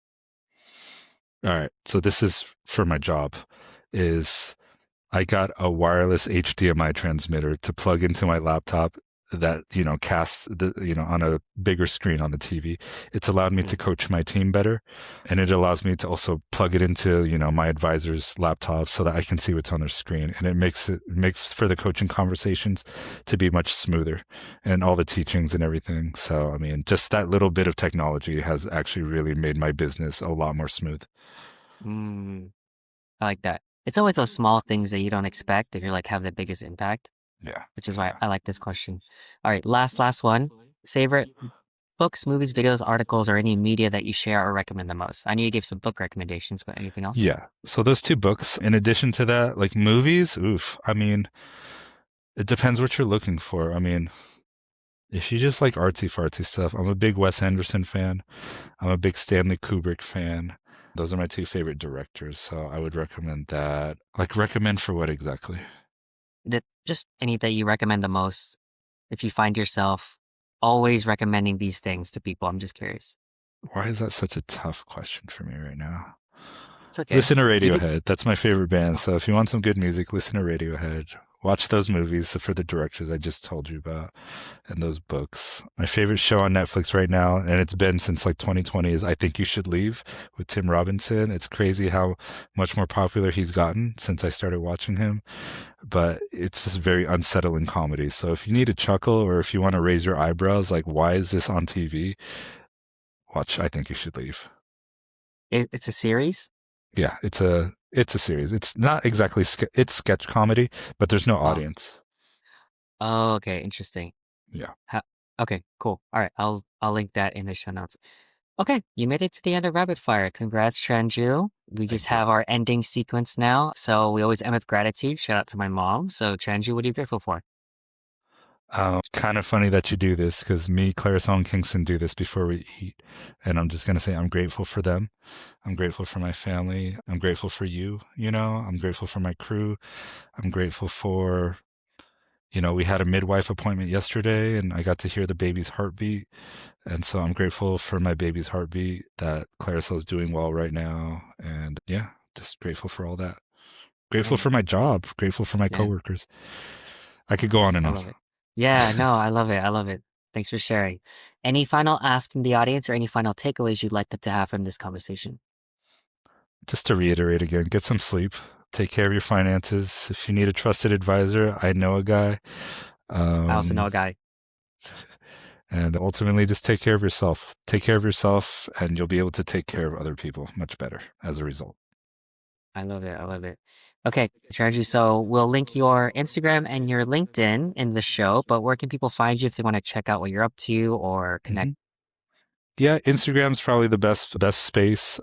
All right. So this is for my job is I got a wireless HDMI transmitter to plug into my laptop that, casts on a bigger screen on the TV. It's allowed me to coach my team better. And it allows me to also plug it into, my advisor's laptop so that I can see what's on their screen. And it makes for the coaching conversations to be much smoother and all the teachings and everything. So, I mean, just that little bit of technology has actually really made my business a lot more smooth. Mm, I like that. It's always those small things that you don't expect that you're like have the biggest impact, Yeah. which is why I like this question. All right, last one. Favorite books, movies, videos, articles, or any media that you share or recommend the most? I know you gave some book recommendations, but anything else? Yeah. So those two books, in addition to that, like movies, oof. I mean, it depends what you're looking for. I mean, if you just like artsy fartsy stuff, I'm a big Wes Anderson fan. I'm a big Stanley Kubrick fan. Those are my two favorite directors. So I would recommend that. Like, recommend for what exactly? Just any that you recommend the most. If you find yourself always recommending these things to people, I'm just curious. Why is that such a tough question for me right now? It's okay. Listen to You did. Radiohead. That's my favorite band. So if you want some good music, listen to Radiohead. Watch those movies for the directors I just told you about and those books. My favorite show on Netflix right now, and it's been since like 2020, is I Think You Should Leave with Tim Robinson. It's crazy how much more popular he's gotten since I started watching him, but it's just very unsettling comedy. So if you need a chuckle or if you want to raise your eyebrows, like, why is this on TV? Watch I Think You Should Leave. It's a series. Yeah, it's a series. It's not exactly it's sketch comedy, but there's no Oh, audience. oh, okay, interesting. Yeah. Okay, cool. All right, I'll link that in the show notes. Okay, you made it to the end of Rapid Fire. Congrats, Trandrew. We just Thank you. have our ending sequence now. So we always end with gratitude. Shout out to my mom. So Trandrew, what are you grateful for? Kind of funny that you do this because me, Clarizcel, and Kingston do this before we eat. And I'm just going to say I'm grateful for them. I'm grateful for my family. I'm grateful for you, I'm grateful for my crew. I'm grateful for, we had a midwife appointment yesterday and I got to hear the baby's heartbeat. And so I'm grateful for my baby's heartbeat, that Claricel's doing well right now. And yeah, just grateful for all that. Grateful Right. for my job. Grateful for my Yeah, coworkers. I could go on and I on. love it. Yeah, no, I love it. I love it. Thanks for sharing. Any final asks from the audience or any final takeaways you'd like them to have from this conversation? Just to reiterate again, get some sleep. Take care of your finances. If you need a trusted advisor, I know a guy. I also know Um, a guy. and ultimately, just take care of yourself. Take care of yourself, and you'll be able to take care of other people much better as a result. I love it. I love it. Okay, Trandrew. So we'll link your Instagram and your LinkedIn in the show, but where can people find you if they want to check out what you're up to or connect? Mhm. Yeah, Instagram's probably the best space.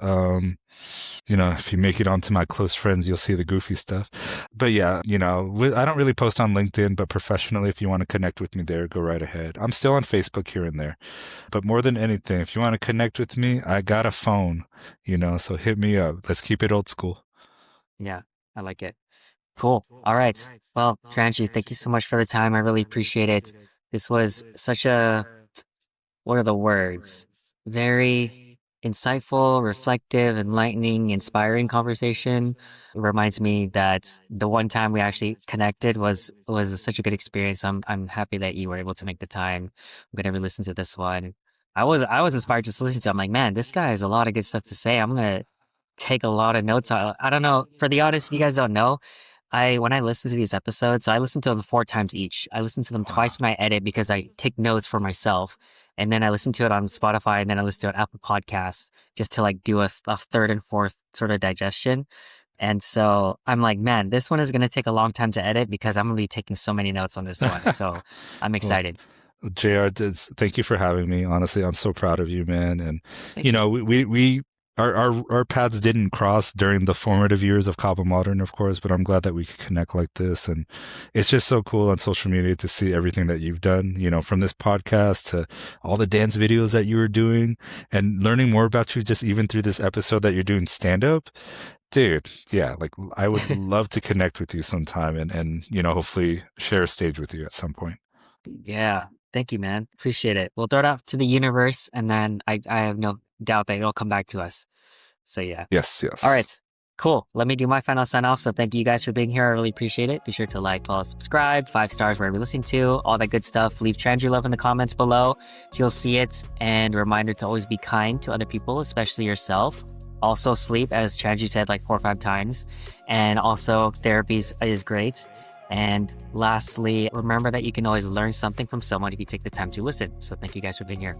If you make it onto my close friends, you'll see the goofy stuff. But yeah, I don't really post on LinkedIn, but professionally, if you want to connect with me there, go right ahead. I'm still on Facebook here and there. But more than anything, if you want to connect with me, I got a phone, so hit me up. Let's keep it old school. Yeah, I like it. Cool. All right. Well, Trandrew, thank you so much for the time. I really appreciate it. This was such a, what are the words? Very insightful, reflective, enlightening, inspiring conversation. It reminds me that the one time we actually connected was such a good experience. I'm happy that you were able to make the time. I'm gonna re-listen to this one. I was inspired just to listen to it. I'm like, man, this guy has a lot of good stuff to say. I'm gonna take a lot of notes. I don't know. For the audience, if you guys don't know, when I listen to these episodes, so I listen to them 4 times each. I listen to them Wow. twice when I edit because I take notes for myself, and then I listen to it on Spotify, and then I listen to it on Apple Podcasts just to like do a third and fourth sort of digestion. And so I'm like, man, this one is going to take a long time to edit because I'm going to be taking so many notes on this one. So I'm Well, excited. JR, thank you for having me. Honestly, I'm so proud of you, man. And Thank you. we our paths didn't cross during the formative years of Kaba Modern, of course, but I'm glad that we could connect like this. And it's just so cool on social media to see everything that you've done, from this podcast to all the dance videos that you were doing and learning more about you just even through this episode that you're doing stand up. Dude, yeah, like I would love to connect with you sometime and hopefully share a stage with you at some point. Yeah. Thank you, man. Appreciate it. We'll throw it out to the universe and then I have no doubt that it'll come back to us. So yeah. Yes, All yes. right. Cool. Let me do my final sign off. So thank you guys for being here. I really appreciate it. Be sure to like, follow, subscribe, 5 stars wherever you're listening to, all that good stuff. Leave Trandrew love in the comments below. He'll see it. And a reminder to always be kind to other people, especially yourself. Also sleep, as Trandrew said like 4 or 5 times. And also therapy is great. And lastly, remember that you can always learn something from someone if you take the time to listen. So thank you guys for being here.